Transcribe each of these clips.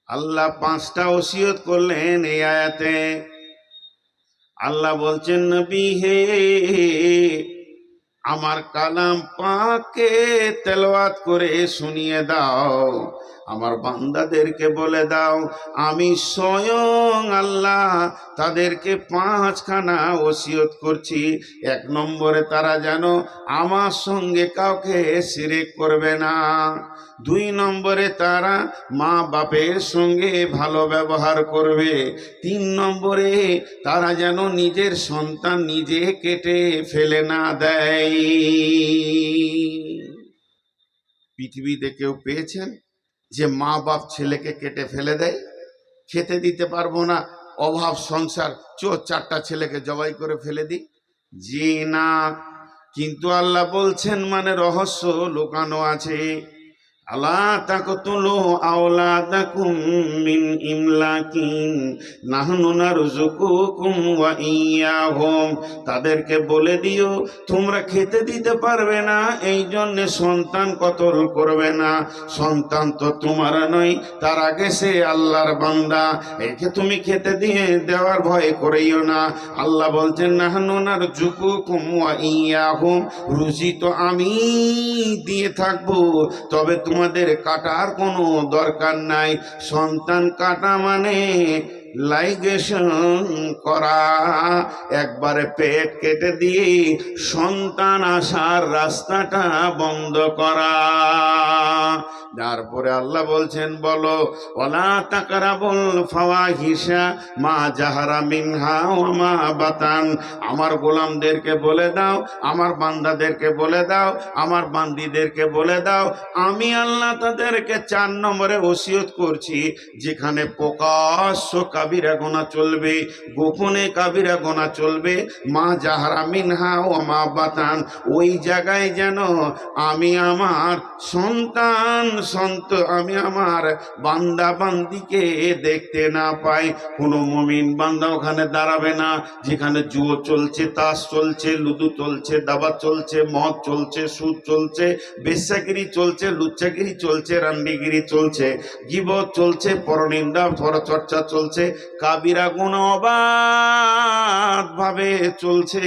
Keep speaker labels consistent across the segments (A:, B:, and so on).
A: আল্লাহ 5টা ওসিয়ত করলেন এই আয়াতে। আল্লাহ বলছেন, নবী হে, আমার কালাম পাককে তেলাওয়াত করে শুনিয়ে দাও, আমার বান্দাদেরকে বলে দাও আমি স্বয়ং আল্লাহ তাদেরকে 5খানা ওসিয়ত করছি। 1 নম্বরে তারা যেন আমার সঙ্গে কাউকে শিরক করবে না। 2 নম্বরে তারা মা বাপের সঙ্গে ভালো ব্যবহার করবে। 3 নম্বরে তারা যেন নিজের সন্তান নিজে কেটে ফেলে না দেয়। পৃথিবীতে কেউ পেয়েছেন যে মা বাপ ছেলেকে কেটে ফেলে দেয়? খেতে দিতে পারবো না, অভাব সংসার, 4টা ছেলেকে জবাই করে ফেলে দিই? জি না। কিন্তু আল্লাহ বলছেন, মানে রহস্য লুকানো আছে। আলা তাকতুলু আওলাদাকুম মিন ইমলাকিন নাহনু নারযুকুকুম ওয়া ইয়াহুম। তাদেরকে বলে দিও তোমরা খেতে দিতে পারবে না, এই জন্য সন্তান কতল করবে না। সন্তান তো তোমার নয়, তার আগে সে আল্লাহর বান্দা, একে তুমি খেতে দিয়ে দেওয়ার ভয় করিও না। আল্লাহ বলছেন, নাহনু নারযুকুকুম ওয়া ইয়াহুম, রুজি তো আমি দিয়ে থাকবো, তবে তোমাদের কাটার কোনো দরকার নাই। সন্তান কাটা মানে লাইগেশন করা, একবারে পেট কেটে দিয়ে সন্তান আসার রাস্তাটা বন্ধ করা। তারপরে আল্লাহ বলছেন, বলো ওয়ালা তাকরাবুল ফাওয়াহিশা মা জাহারা মিনহা ওয়া মা বাতান। আমার গোলামদেরকে বলে দাও, আমার বান্দাদেরকে বলে দাও, আমার বান্দীদেরকে বলে দাও, আমি আল্লাহ তাদেরকে 4 নম্বরে ওসিয়ত করছি, যেখানে প্রকাশ্য কাবিরা গোনা চলবে, গোপনে কাবিরা গোনা চলবে, মা জাহারা মিনহা ও মা বাতান, ওই জায়গায় যেন আমি আমার আমি আমার বান্দা বান্দিকে দেখতে না পাই। কোনো মুমিন বান্দা ওখানে দাঁড়াবে না যেখানে জুয়ো চলছে, তাস চলছে, লুদু চলছে, দাবা চলছে, মদ চলছে, সুদ চলছে, বেশ্যাগিরি চলছে, লুচ্চাগিরি চলছে, রান্ডিগিরি চলছে, গীবত চলছে, পরনিন্দা পরচর্চা চলছে, কাবিরা গুনাহ অবাধ ভাবে চলছে।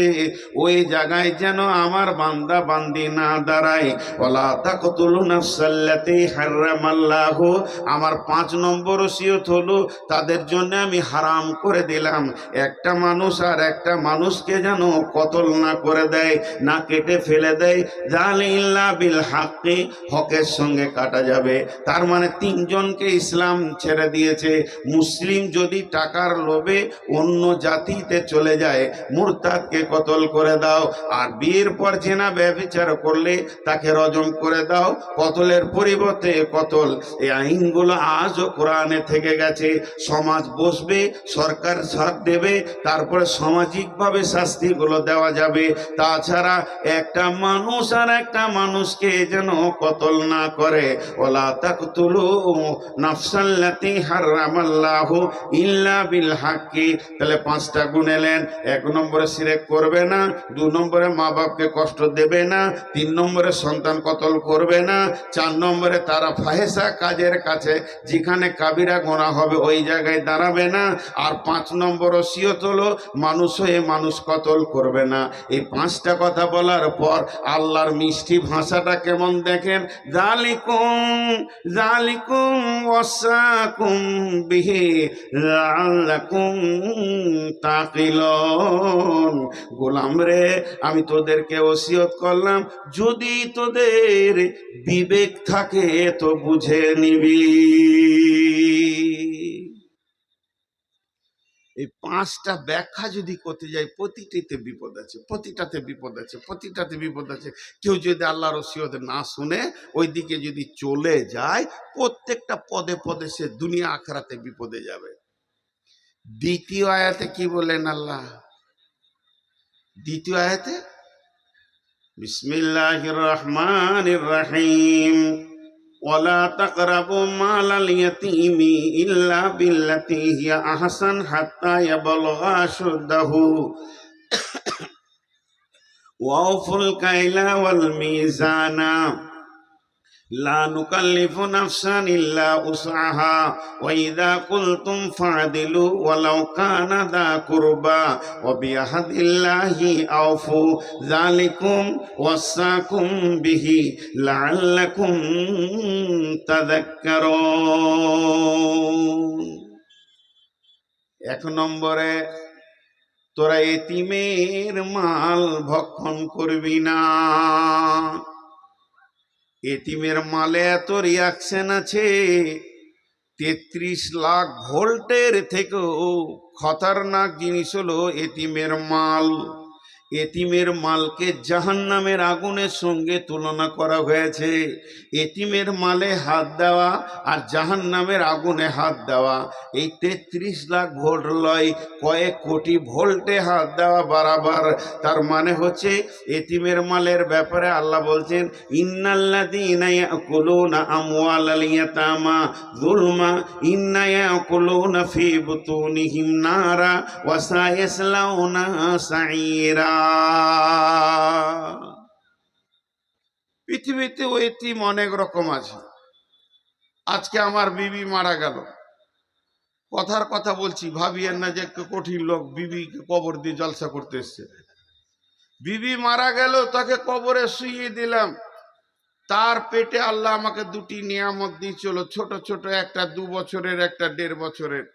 A: ওই জায়গায় যেন আমার বান্দা বান্দি না দাঁড়ায়। ওয়ালা তাকতুলু নাফসাল্লাতী হারামাল্লাহু, আমার 5 নম্বর ওসিয়ত হলো তাদের জন্য আমি হারাম করে দিলাম, একটা মানুষ আর একটা মানুষকে যেন কতল না করে দেয়, না কেটে ফেলে দেয়। জালিল্লা বিল হাক্কি, হকের সঙ্গে কাটা যাবে। তার মানে 3 জনকে ইসলাম ছেড়ে দিয়েছে। মুসলিম যদি টাকার লোভে অন্য জাতিতে চলে যায়, মুরতাদকে কতল করে দাও। আর বিয়ের পর জেনা ব্যভিচার করলে তাকে রজম করে দাও, কতলের পরিবর্তে কতল। এই আইনগুলো আজও কোরআনে থেকে গেছে। সমাজ বসবে, সরকার সাথ দেবে, তারপরে সামাজিকভাবে শাস্তিগুলো দেওয়া যাবে। তাছাড়া একটা মানুষ আর একটা মানুষকে যেন কতল না করে। ওয়ালা তাকতুলু নাফসাল্লাতী হারামাল্লাহু ইল্লা বিল হাক্কি। তাহলে 5টা গুণ এলেন। 1 নম্বরে শিরক করবে না, 2 নম্বরে মা বাপকে কষ্ট দেবে না, 3 নম্বরে সন্তান কতল করবে না, 4 নম্বরে তারা ফাহেসা কাজের কাছে যেখানে কাবিরা গোনা হবে ওই জায়গায় দাঁড়াবে না, আর 5 নম্বর ওসিয়ত হলো মানুষ হয়ে মানুষ কতল করবে না। এই 5টা কথা বলার পর আল্লাহর মিষ্টি ভাষাটা কেমন দেখেন। যালিকুম যালিকুম ওয়াসাকুম বিহি লাআল্লাকুম তাকিলুন। গোলাম রে, আমি তোদেরকে ওসিয়ত করলাম, যদি তোদের বিবেক থাকে তো বুঝে নিবি। এই 5টা ব্যাখ্যা যদি করতে যাই, প্রতিটাতে বিপদ আছে, প্রতিটাতে বিপদ আছে, প্রতিটাতে বিপদ আছে। কেউ যদি আল্লাহর ওসিয়ত না শুনে ওই দিকে যদি চলে যায়, প্রত্যেকটা পদে পদে সে দুনিয়া আখিরাতে বিপদে যাবে। দ্বিতীয় আয়াতে কি বলেন আল্লাহ? দ্বিতীয় আয়াতে বিসমিল্লাহির রহমানির রহিম, ওয়ালা তাকরাবু মালাল ইয়াতীমি ইল্লা বিল্লাতী হিয়া আহসান হাত্তা ইয়াবলুগা আশুদ্দাহু ওয়াউফুল কাইলা ওয়াল মিজানা লা নুকাল্লিফু নাফসান ইল্লা উসআহা ওয়া ইযা কুলতুম ফা'দিলু ওয়ালাউ কানা যা কুরবা ওয়া বিআহদিল্লাহি আওফু যালিকুম ওয়াসাকুম বিহি লাআল্লাকুম তাযাক্কারুন। এক নম্বরে, তোরা এতিমের মাল ভক্ষণ করবি না। এতিমের মালে এত রিয়াকশন আছে, 33 লাখ ভোল্টের থেকেও খতরনাক জিনিস হলো এতিমের মাল। এতিমের মালকে জাহান্নামের আগুনের সঙ্গে তুলনা করা হয়েছে। এতিমের মালে হাত দেওয়া আর জাহান্নামের আগুনে হাত দেওয়া, এই 33 লাখ ভোল্ট লয়, কয়েক কোটি ভোল্টে হাত দেওয়া বরাবর। তার মানে হচ্ছে এতিমের মালের ব্যাপারে আল্লাহ বলছেন, ইন্নাল্লাযীনা ইয়াকুলুনা আমওয়ালাল ইয়াতামা যুলমা ইন্না ইয়াকুলুনা ফী বুতুনিহিম নারা ওয়া সায়াসলাউনা সাঈরা। পৃথিবীতে এতিম অনেক রকম আছে। আজকে আমার বিবি মারা গেল, কথার কথা বলছি, ভাবিয়েন না যে কঠিন লোক বিবিকে কবর দিয়ে জলসা করতে এসছে। বিবি মারা গেল, তাকে কবরে শুইয়ে দিলাম। তার পেটে আল্লাহ আমাকে দুটি নিয়ামত দিয়েছিল, ছোট ছোট, একটা 2 বছরের, একটা 1.5 বছরের।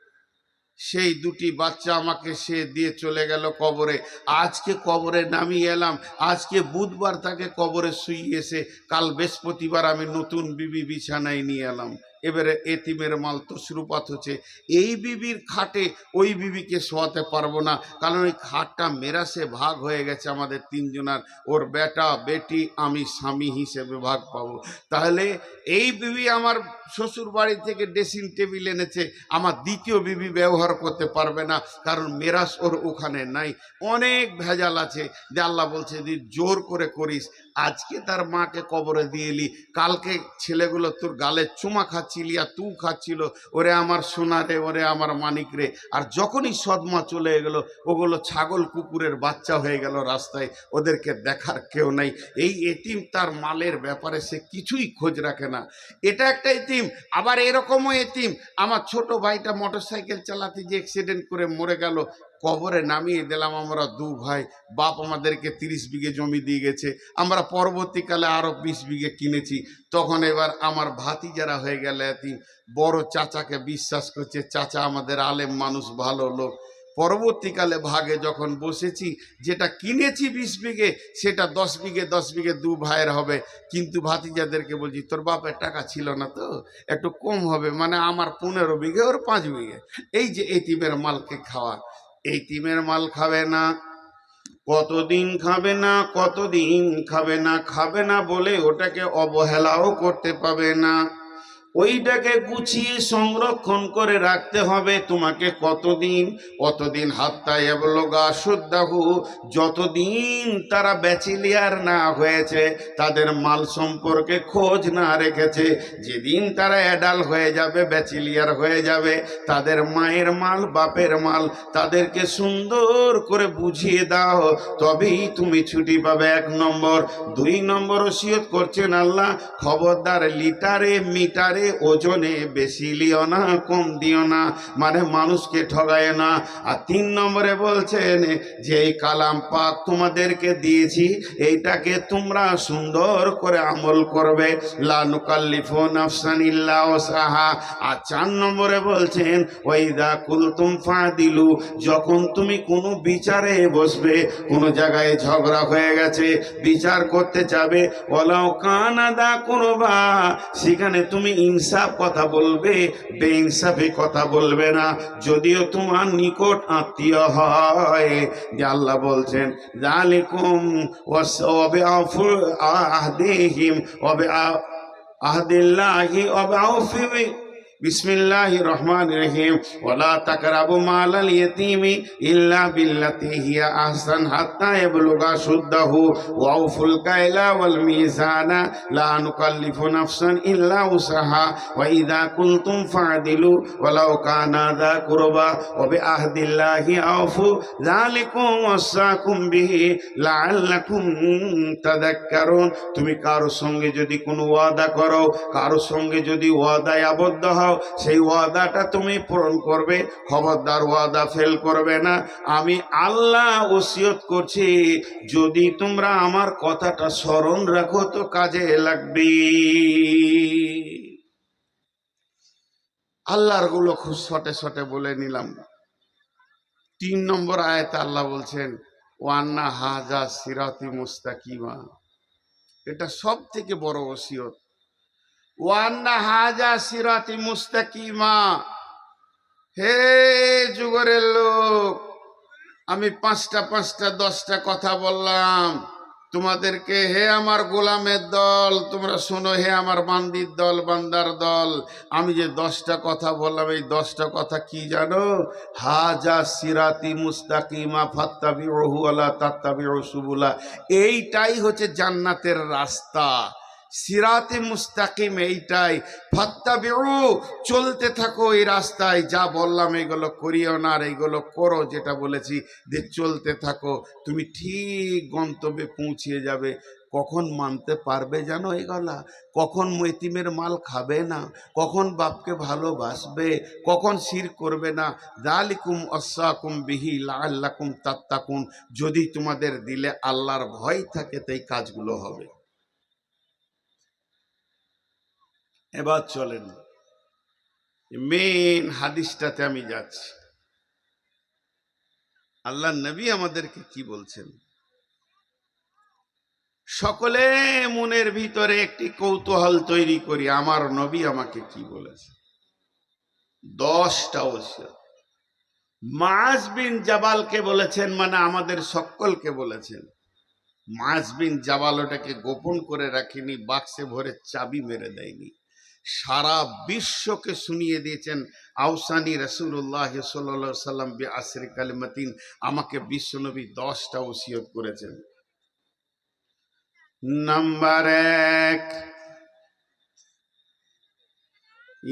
A: সেই দুটি বাচ্চা আমাকে সে দিয়ে চলে গেল কবরে। আজকে কবরে নামিয়ে এলাম, আজকে বুধবার তাকে কবরে শুইয়েছে, কাল বৃহস্পতিবার আমি নতুন বিবি বিছানায় নিয়ে এলাম। এবারে এতিমের মাল তসরুপাত হচ্ছে। এই বিবির খাটে ওই বিবিকে শোয়াতে পারবো না, কারণ ওই খাটটা মেরাসে ভাগ হয়ে গেছে আমাদের 3 জনার। ওর বেটা বেটি, আমি স্বামী হিসেবে ভাগ পাবো। তাহলে এই বিবি আমার শ্বশুর বাড়ি থেকে ড্রেসিং টেবিল এনেছে, আমার দ্বিতীয় বিবি ব্যবহার করতে পারবে না, কারণ মেরাস ওর ওখানে নাই। অনেক ভেজাল আছে, যে আল্লাহ বলছে যে জোর করে করিস। আজকে তার মাকে কবরে দিয়ে এলি, কালকে ছেলেগুলো তোর গালে চুমা খাচ্ছিলি আর তু খাচ্ছিল, ওরে আমার সোনা রে, ওরে আমার মানিক রে। আর যখনই সদমা চলে গেলো, ওগুলো ছাগল কুকুরের বাচ্চা হয়ে গেল রাস্তায়, ওদেরকে দেখার কেউ নাই। এই এতিম তার মালের ব্যাপারে সে কিছুই খোঁজ রাখে না। এটা একটা এতিম। আবার এরকমও এতিম, আমার ছোট ভাইটা মোটরসাইকেল চালাতে যে অ্যাক্সিডেন্ট করে মরে গেল, কবরে নামিয়ে দিলাম আমরা 2 ভাই। বাপ আমাদেরকে 30 বিঘে জমি দিয়ে গেছে, আমরা পরবর্তীকালে আরো 20 বিঘে কিনেছি। তখন এবার আমার ভাতিজারা হয়ে গেল এতিম। বড় চাচাকে বিশ্বাস করছে, চাচা আমাদের আলেম মানুষ, ভালো লোক। পরবর্তীকালে ভাগে যখন বসেছি, যেটা কিনেছি 20 বিঘে, সেটা 10 বিঘে 10 বিঘে 2 ভাইয়ের হবে। কিন্তু ভাতিজাদেরকে বলছি, তোর বাপের টাকা ছিল না তো, একটু কম হবে, মানে আমার 15 বিঘে, ওর 5 বিঘে। এই যে এতিমের মালকে খাওয়া, এতিমের মাল খাবে না। কতদিন খাবে না, কতদিন খাবে না, খাবে না বলে ওটাকে অবহেলাও করতে পাবে না। ওইটাকে গুছিয়ে সংরক্ষণ করে রাখতে হবে তোমাকে। কতদিন? অতদিন হাত্তা এবলগা শুদ্ধাহু, যতদিন তারা ব্যাচেলিয়ার না হয়েছে, তাদের মাল সম্পর্কে খোঁজ না রেখেছে। যেদিন তারা অ্যাডাল্ট হয়ে যাবে, ব্যাচেলিয়ার হয়ে যাবে, তাদের মায়ের মাল, বাপের মাল, তাদেরকে সুন্দর করে বুঝিয়ে দাও, তবেই তুমি ছুটি পাবে। 1 নম্বর। 2 নম্বর ওসিয়ত করছেন আল্লাহ, খবরদার লিটারে মিটারে ওজনে বেশি লিও না, কম দিও না, মানে মানুষকে ঠগায় না। আর 3 নম্বরে বলছেন যে এই কালাম পাক তোমাদেরকে দিয়েছি, এইটাকে তোমরা সুন্দর করে আমল করবে। লা নুকাল্লিফু নাফসান ইল্লা উসআহা। আর 4 নম্বরে বলছেন ওয়াইদা কুলতুম ফাদিলু, যখন তুমি কোনো বিচারে বসবে, কোনো জায়গায় ঝগড়া হয়ে গেছে, বিচার করতে যাবে, ওয়ালাউ কানা দা কুরবা, সেখানে তুমি ইনসাফ কথা বলবে, বেইনসাফি কথা বলবে না, যদিও তোমার নিকট আত্মীয় হয়। যে আল্লাহ বলছেন যালিকুম ওয়াসবিআফু আহদিহিম ওয়া আহদিল্লাহি ওয়া আউফি বিসমিল্লাহির রহমানির রহিম। ওয়ালা তাকরাবু মালাল ইয়াতীমি ইল্লা বিল্লাতি হিয়া আহসান হাত্তা ইয়াবলুগা শুদ্দাহু ওয়া আউফুল কাইলা ওয়াল মিজানা লা নুকাল্লিফু নাফসান ইল্লা উসাহা ওয়া ইযা কুলতুম ফা'দিলু ওয়ালাউ কানা যা কুরবা ওয়া বিআহদিল্লাহি আউফু যালিকুম ওয়াসাকুম বিহি লাআল্লাকুম তাযাক্কারুন। তুমি কারো সঙ্গে যদি কোনো ওয়াদা করো, কারো সঙ্গে যদি ওয়াদায় আবদ্ধ হও, সেই ওয়াদাটা তুমি পূরণ করবে, খবরদার ওয়াদা ফেল করবে না। আমি আল্লাহ ওসিয়ত করছি, যদি তোমরা আমার কথাটা স্মরণ রাখো তো কাজে লাগবে। আল্লাহর গুলো খুব শটে শটে বলে নিলাম। 3 নম্বর আয়াতে আল্লাহ বলছেন ওয়ান্না হাজা সিরাতি মুস্তাকিমা। এটা সব থেকে বড় ওসিয়ত। ওয়ান্না হাজা সিরাতি মুস্তাকিমা। হে যুগের লোক, আমি 5টা 10টা কথা বললাম তোমাদেরকে। হে আমার গোলামের দল, তোমরা শোনো। হে আমার বান্দির দল, বান্দার দল, আমি যে 10টা কথা বললাম, এই 10টা কথা কি জানো? হাজা সিরাতি মুস্তাকিমা ফাত্তাবিউহু ওয়ালা তাত্তাবিউ সুবুলা। এইটাই হচ্ছে জান্নাতের রাস্তা। সিরাতে মুস্তাকিম এইটাই। ফাত্তাবিউ, চলতে থাকো এই রাস্তায়। যা বললাম এগুলো করিও না, আর এইগুলো করো যেটা বলেছি, যে চলতে থাকো, তুমি ঠিক গন্তব্যে পৌঁছিয়ে যাবে। কখন মানতে পারবে জানো এগুলা? কখন এতিমের মাল খাবে না, কখন বাপকে ভালোবাসবে, কখন শিরক করবে না। যালিকুম ওয়াসাকুম বিহি লাআল্লাকুম তাত্তাকুন। যদি তোমাদের দিলে আল্লাহর ভয় থাকে তো এই কাজগুলো হবে। এবার চলেন মেন হাদিসটাতে আমি যাচ্ছি। আল্লাহ নবী আমাদেরকে কি বলছেন? সকলে মনের ভিতরে একটি কৌতূহল তৈরি করি, আমার নবী আমাকে কি বলেছে। 10টা ওসিয়ত মুআজ বিন জাবালকে বলেছেন, মানে আমাদের সকলকে বলেছেন। মুআজ বিন জাবাল ওটাকে গোপন করে রাখেনি, বাক্সে ভরে চাবি মেরে দেয়নি, সারা বিশ্বকে শুনিয়ে দিয়েছেন। আউসানি রাসূলুল্লাহ সাল্লাল্লাহু আলাইহি সাল্লাম বি আসরি কালিমাতিন। আমাকে বিশ্বনবী 10টা ওসিয়ত করেছেন। নাম্বার 1,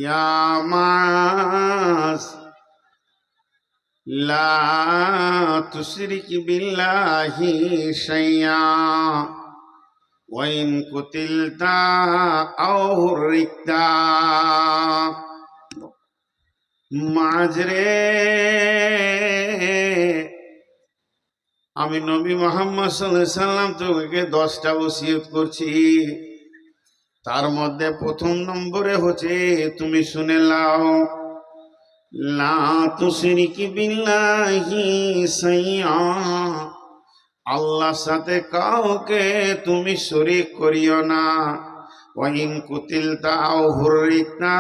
A: ইয়া মুআজ লা তুশরিক বিল্লাহি শাইয়া ওয়াইন কুতিলতা আও হুররিকতা। মুআজ রে, আমি নবী মুহাম্মদ সাল্লাল্লাহু আলাইহি সাল্লাম তোমাকে 10টা ওসিয়ত করছি। তার মধ্যে 1 নম্বরে হচ্ছে, তুমি শুনে নাও, লা তুশরিক বিল্লাহি শাইআ। আল্লাহর সাথে কাউকে তুমি শরীক করিও না। ওয়াইন কুতিলতা আও হুররিকতা,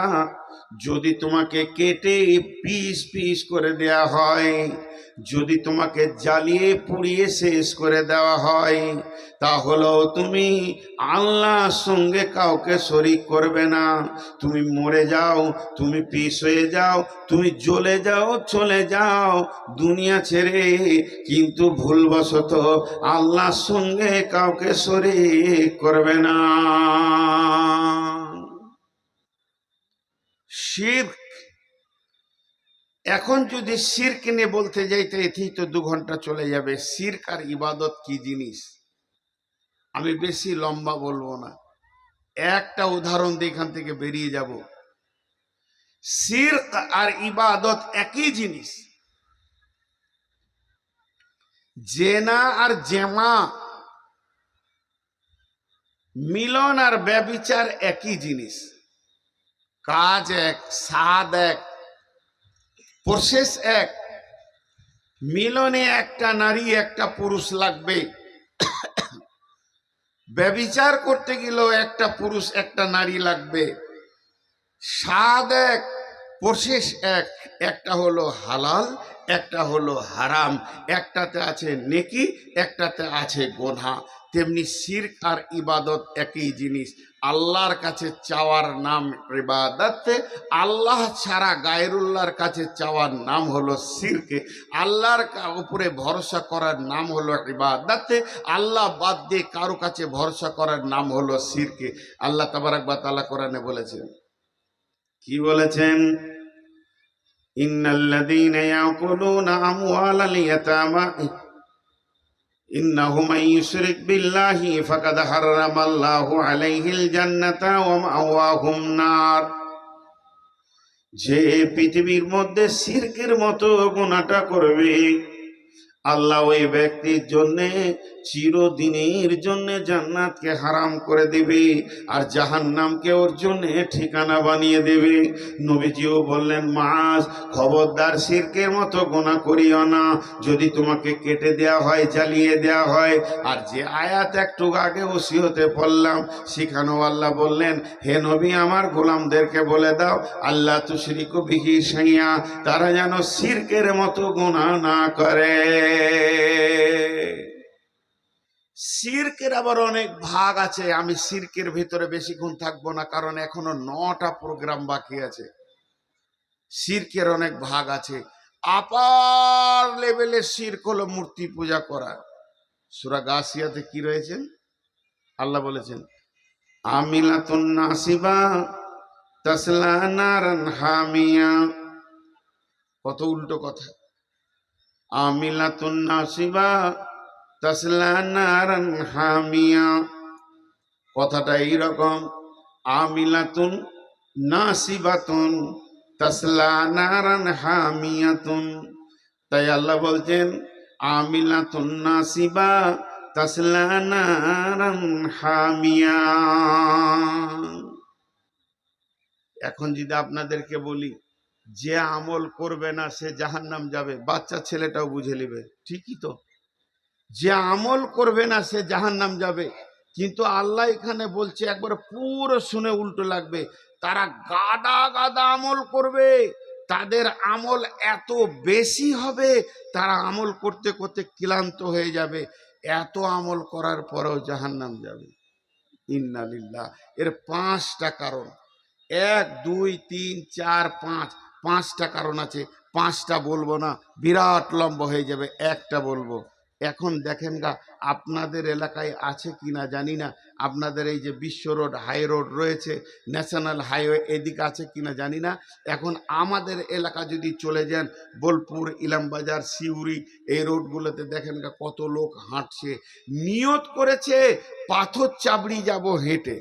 A: যদি তোমাকে কেটে পিস পিস করে দেয়া হয়, যদি তোমাকে জ্বালিয়ে পুড়িয়ে শেষ করে দেওয়া হয়, তাহলেও তুমি আল্লাহর সঙ্গে কাউকে শরীক করবে না। তুমি মরে যাও, তুমি পিস হয়ে যাও, তুমি জ্বলে যাও, চলে যাও দুনিয়া ছেড়ে, কিন্তু ভুলবশত আল্লাহর সঙ্গে কাউকে শরীক করবে না। শিরক। এখন যদি শিরক নিয়ে বলতে যাইতে এতেই তো 2 ঘন্টা চলে যাবে। শিরক আর ইবাদত কি জিনিস, আমি বেশি লম্বা বলবো না, একটা উদাহরণ দিয়ে এখান থেকে বেরিয়ে যাব। শিরক আর ইবাদত একই জিনিস। জেনা আর জেমা, মিলন আর ব্যভিচার একই জিনিস। কাজ এক, স্বাদ এক, প্রসেস এক। মিলনে একটা নারী একটা পুরুষ লাগবে, ব্যভিচার করতে গেলেও একটা পুরুষ একটা নারী লাগবে। স্বাদ এক, প্রসেস একটা হলো হালাল, একটা হলো হারাম, একটাতে আছে নেকি, একটাতে আছে গোনা। তেমনি শিরক আর ইবাদত একই জিনিস। আল্লাহর কাছে চাওয়ার নাম ইবাদত, আল্লাহ ছাড়া গায়রুল্লাহর কাছে চাওয়ার নাম হলো শিরকে। আল্লাহর উপরে ভরসা করার নাম হলো ইবাদত, আল্লাহ বাদ দিয়ে কারো কাছে ভরসা করার নাম হলো শিরকে। আল্লাহ তাবারক ওয়া তাআলা কোরআনে বলেছেন, কি বলেছেন? ইন্নাল্লাযীনা ইয়াকুলুনা আমওয়ালাল ইয়াতামা ইন্নাহু মান ইউশরিক বিল্লাহি ফাকাদ হাররামাল্লাহু আলাইহিল জান্নাতা ওয়া মাওয়াহুম নার। যে পৃথিবীর মধ্যে শিরকের মতো গুনাহটা করবে, আল্লাহ ওই ব্যক্তির জন্য চিরদিনের জন্য জান্নাতকে হারাম করে দেবে, আর জাহান্নামকে ওর জন্য ঠিকানা বানিয়ে দেবে। নবীজিও বললেন, মাস খবরদার শিরকের মতো গুনাহ করিও না, যদি তোমাকে কেটে দেয়া হয়, জ্বালিয়ে দেয়া হয়। আর যে আয়াত একটু আগে ওসিয়তে পড়লাম, সেখানেও আল্লাহ বললেন, হে নবী আমার গোলামদেরকে বলে দাও, আল্লাহ তুশরিকু বিহি শাইআ, তারা যেন শিরকের মতো গুনাহ না করে। শিরকের আবার অনেক ভাগ আছে। আমি শিরকের ভিতরে বেশিক্ষণ থাকবো না, কারণ এখনো 9টা প্রোগ্রাম বাকি আছে। শিরকের অনেক ভাগ আছে। আপার লেভেলে শিরক হলো মূর্তি পূজা করা। সূরা গাসিয়াতে কি রয়েছে? আল্লাহ বলেছেন, আমিলাতুন নাসিবা তাসলা নারান হামিয়া। কত উল্টো কথা। আমিলাতুন নাসিবা তাসলা নারান হামিয়া, কথাটা এইরকম, আমিলাতুন নাসিবাতুন তাসলা নারান হামিয়াতুন। তাই আল্লাহ বলছেন, আমিলাতুন নাসিবা তাসলা নারান হামিয়া। এখন যদি আপনাদেরকে বলি, যে আমল করবে না সে জাহান্নাম যাবে, বাচ্চা ছেলেটাও বুঝে নেবে, ঠিকই তো। যে আমল করবে না সে জাহান্নাম যাবে, কিন্তু আল্লাহ এখানে বলছে, একবার পুরো শুনে উল্টো লাগবে, তারা গাদা গাদা আমল করবে, তাদের আমল এত বেশি হবে, তারা আমল করতে করতে ক্লান্ত হয়ে যাবে, এত আমল করার পরেও জাহান্নাম যাবে। ইন্না লিল্লাহ। এর 5টা কারণ, 1 2 3 4 5, 5টা কারণ আছে। 5টা বলবো না, বিরাট লম্বা হয়ে যাবে, একটা বলবো। এখন দেখেন গা, আপনাদের এলাকায় আছে কিনা জানি না, আপনাদের এই যে বিশ্ব রোড, হাই রোড রয়েছে, ন্যাশনাল হাইওয়ে, এদিকে আছে কিনা জানি না। এখন আমাদের এলাকা যদি চলে যান, বোলপুর, ইলামবাজার, সিউড়ি, এই রোডগুলোতে দেখেন গা কত লোক হাঁটছে, নিয়ত করেছে পাথর চাবড়ি যাব হেঁটে।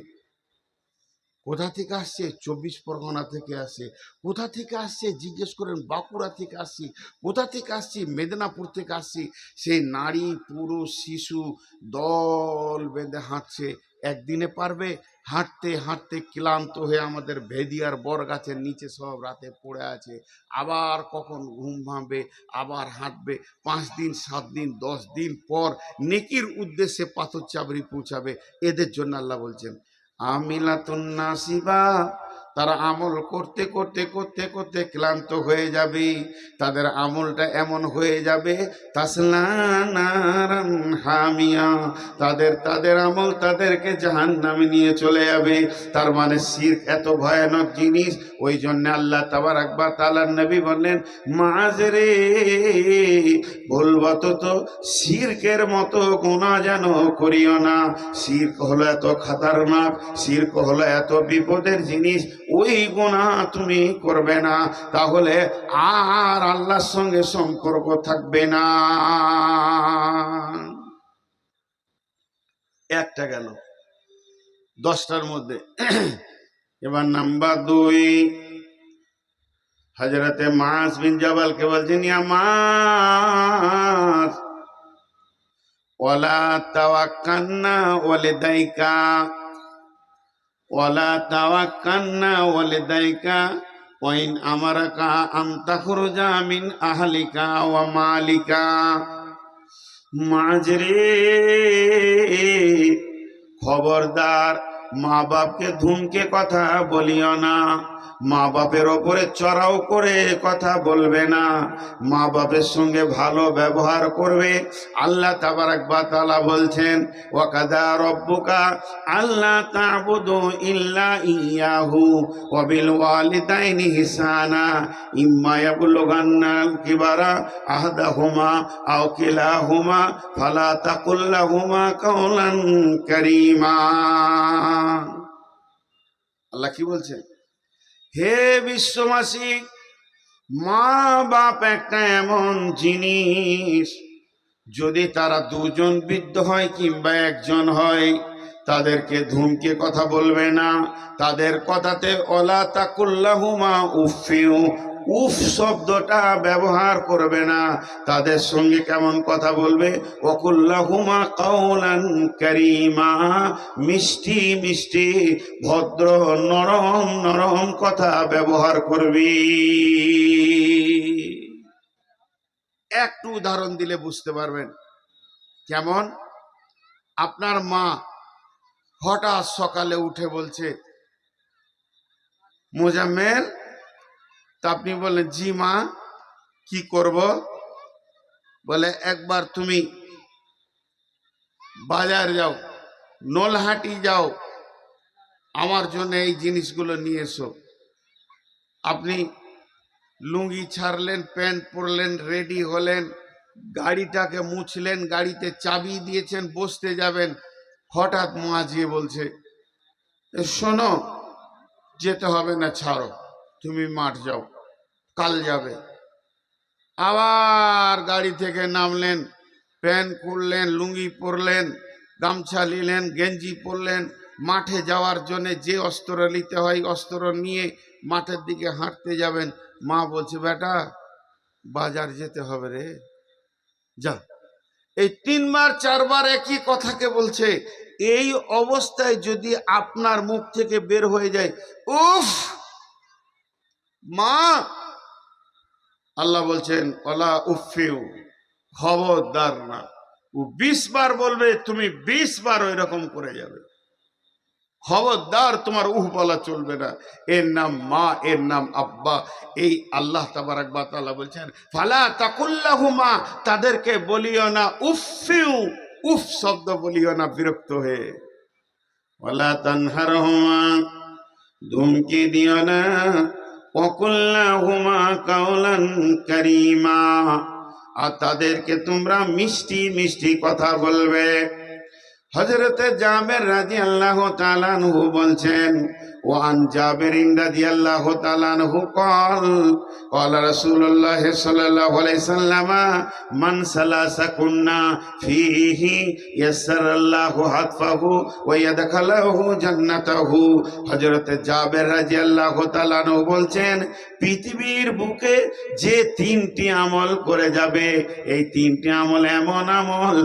A: কোথা থেকে আসছে? 24 পরগনা থেকে আসছে। কোথা থেকে আসছে জিজ্ঞেস করেন, বাঁকুড়া থেকে আসছি। কোথা থেকে আসছি? মেদিনীপুর থেকে আসছি। সেই নারী পুরুষ শিশু দল বেঁধে হাঁটছে। একদিনে পারবে? হাঁটতে হাঁটতে ক্লান্ত হয়ে আমাদের ভেদিয়ার বর গাছের নিচে সব রাতে পড়ে আছে। আবার কখন ঘুম ভাঙবে, আবার হাঁটবে। 5 দিন 7 দিন 10 দিন পর নেকির উদ্দেশ্যে পাথর চাবড়ি পৌঁছাবে। এদের জন্য আল্লাহ বলছেন, আমিলাতুন নাসিবা, তারা আমল করতে করতে করতে করতে ক্লান্ত হয়ে যাবে, তাদের আমলটা এমন হয়ে যাবে, তাসলা নারান হামিয়া, তাদের আমল তাদেরকে জাহান্নামে নিয়ে চলে যাবে। তার মানে শিরক এত ভয়ানক জিনিস। ওই জন্য আল্লাহ তাবারক ওয়া তাআলার নবী বললেন, মাযরে বলবো তো শিরকের মতো গুনাহ যেন করিও না। শিরক হলো এত খাতারনাক, শিরক হলো এত বিপদের জিনিস, ওই গুনাহ তুমি করবে না, তাহলে আর আল্লাহর সঙ্গে সম্পর্ক থাকবে না। একটা গেল 10টার মধ্যে। এবার নাম্বার 2, হযরতে মুআয বিন জাবালকে বলছেন, ইয়া মুআয ওয়ালা তাওয়াক্কালনা ওয়ালিদাইকা, ওয়ালা তাওয়াক্কালনা ওয়ালিদাইকা ওয়াইন আমারাকা আন তাখরুজা মিন আহলিকা ওয়া মালিকা। মাঝরে খবরদার, মা বাপকে ধুমকে কথা বলিও না। মা বাপের ওপরে চড়াও করে কথা বলবে না, মা বাপের সঙ্গে ভালো ব্যবহার করবে। আল্লাহ তাবারাক ওয়া তাআলা বলছেন, ওয়া কাযা রাব্বুকা আল্লা তা'বুদু ইল্লা ইয়াহু ওয়া বিল ওয়ালিদাইনি ইহসানা ইম্মা ইয়াবলুগান্নাল কিবারা আহাদাহুমা আও কিলাহুমা ফালা তাকুল লাহুমা কাওলান কারীমা। আল্লাহ কি বলছেন? হে বিশ্ববাসী, মা বাপ একটা এমন জিনিস, যদি তারা দুজন বৃদ্ধ হয় কিংবা একজন হয়, তাদেরকে ধুমকে কথা বলবে না, তাদের কথাতে ওয়ালা তাকুল্লাহুমা উফিউ, উফ শব্দটা ব্যবহার করবে না। তাদের সঙ্গে কেমন কথা বলবে? ওয়াকুল্লাহুমা কাওলান কারীমা, মিষ্টি মিষ্টি ভদ্র নরম নরম কথা ব্যবহার করবি। একটু উদাহরণ দিলে বুঝতে পারবেন। কেমন? আপনার মা হঠাৎ সকালে উঠে বলছে, মোজাম্মেল, তা আপনি বললেন জি মা, কি করব? বলে একবার তুমি বাজার যাও, নলহাটি যাও, আমার জন্য এই জিনিসগুলো নিয়ে এসো। আপনি লুঙ্গি ছাড়লেন, প্যান্ট পরলেন, রেডি হলেন, গাড়িটাকে মুছলেন, গাড়িতে চাবি দিয়েছেন, বসতে যাবেন, হঠাৎ মা গিয়ে বলছে, শোনো, যেতে হবে না, ছাড়ো, তুমি মাঠ যাও, কাল যাবে। আবার গাড়ি থেকে নামলেন, প্যান্ট খুললেন, লুঙ্গি পরলেন, গামছা নিলেন, গেঞ্জি পরলেন, মাঠে যাওয়ার জন্য যে অস্ত্র নিতে হয় অস্ত্র নিয়ে মাঠের দিকে হাঁটতে যাবেন। মা বলছে, বেটা বাজার যেতে হবে রে, যা। এই 3 বার 4 বার একই কথাকে বলছে। এই অবস্থায় যদি আপনার মুখ থেকে বের হয়ে যায় উফ মা, আল্লাহ বলছেন ওয়ালা উফিউ, খবরদার না। ও 20 বার বলবে, তুমি 20 বার ওই রকম করে যাবে। খবরদার, তোমার উহ বলা চলবে না। এর নাম মা, এর নাম আব্বা। এই আল্লাহ তাবারাক ওয়া তাআলা বলছেন, ফালা তাকুল্লাহুমা, তাদেরকে বলিও না উফিউ, উফ শব্দ বলিও না বিরক্ত হয়ে। ওয়ালা তানহারহুমা, ধমকি দিও না। ওয়াকুল্লাহুমা কাওলান কারীমা, আর তাদেরকে তোমরা মিষ্টি মিষ্টি কথা বলবে। হযরতে জাবের রাদিয়াল্লাহু তাআলা আনহু বলছেন, ওয়ান জাবেরিন রাদিয়াল্লাহু তাআলা আনহু ক্বালা রাসূলুল্লাহ সাল্লাল্লাহু আলাইহি সাল্লাম, মান সালাসাকুন্না ফীহি ইয়াসসারাল্লাহু হাতফাহু ওয়া ইয়াদখালুহু জান্নাতাহু। হযরতে জাবের রাদিয়াল্লাহু তাআলা আনহু বলছেন, পৃথিবীর বুকে যে 3টি আমল করে যাবে, এই 3টি আমল এমন আমল,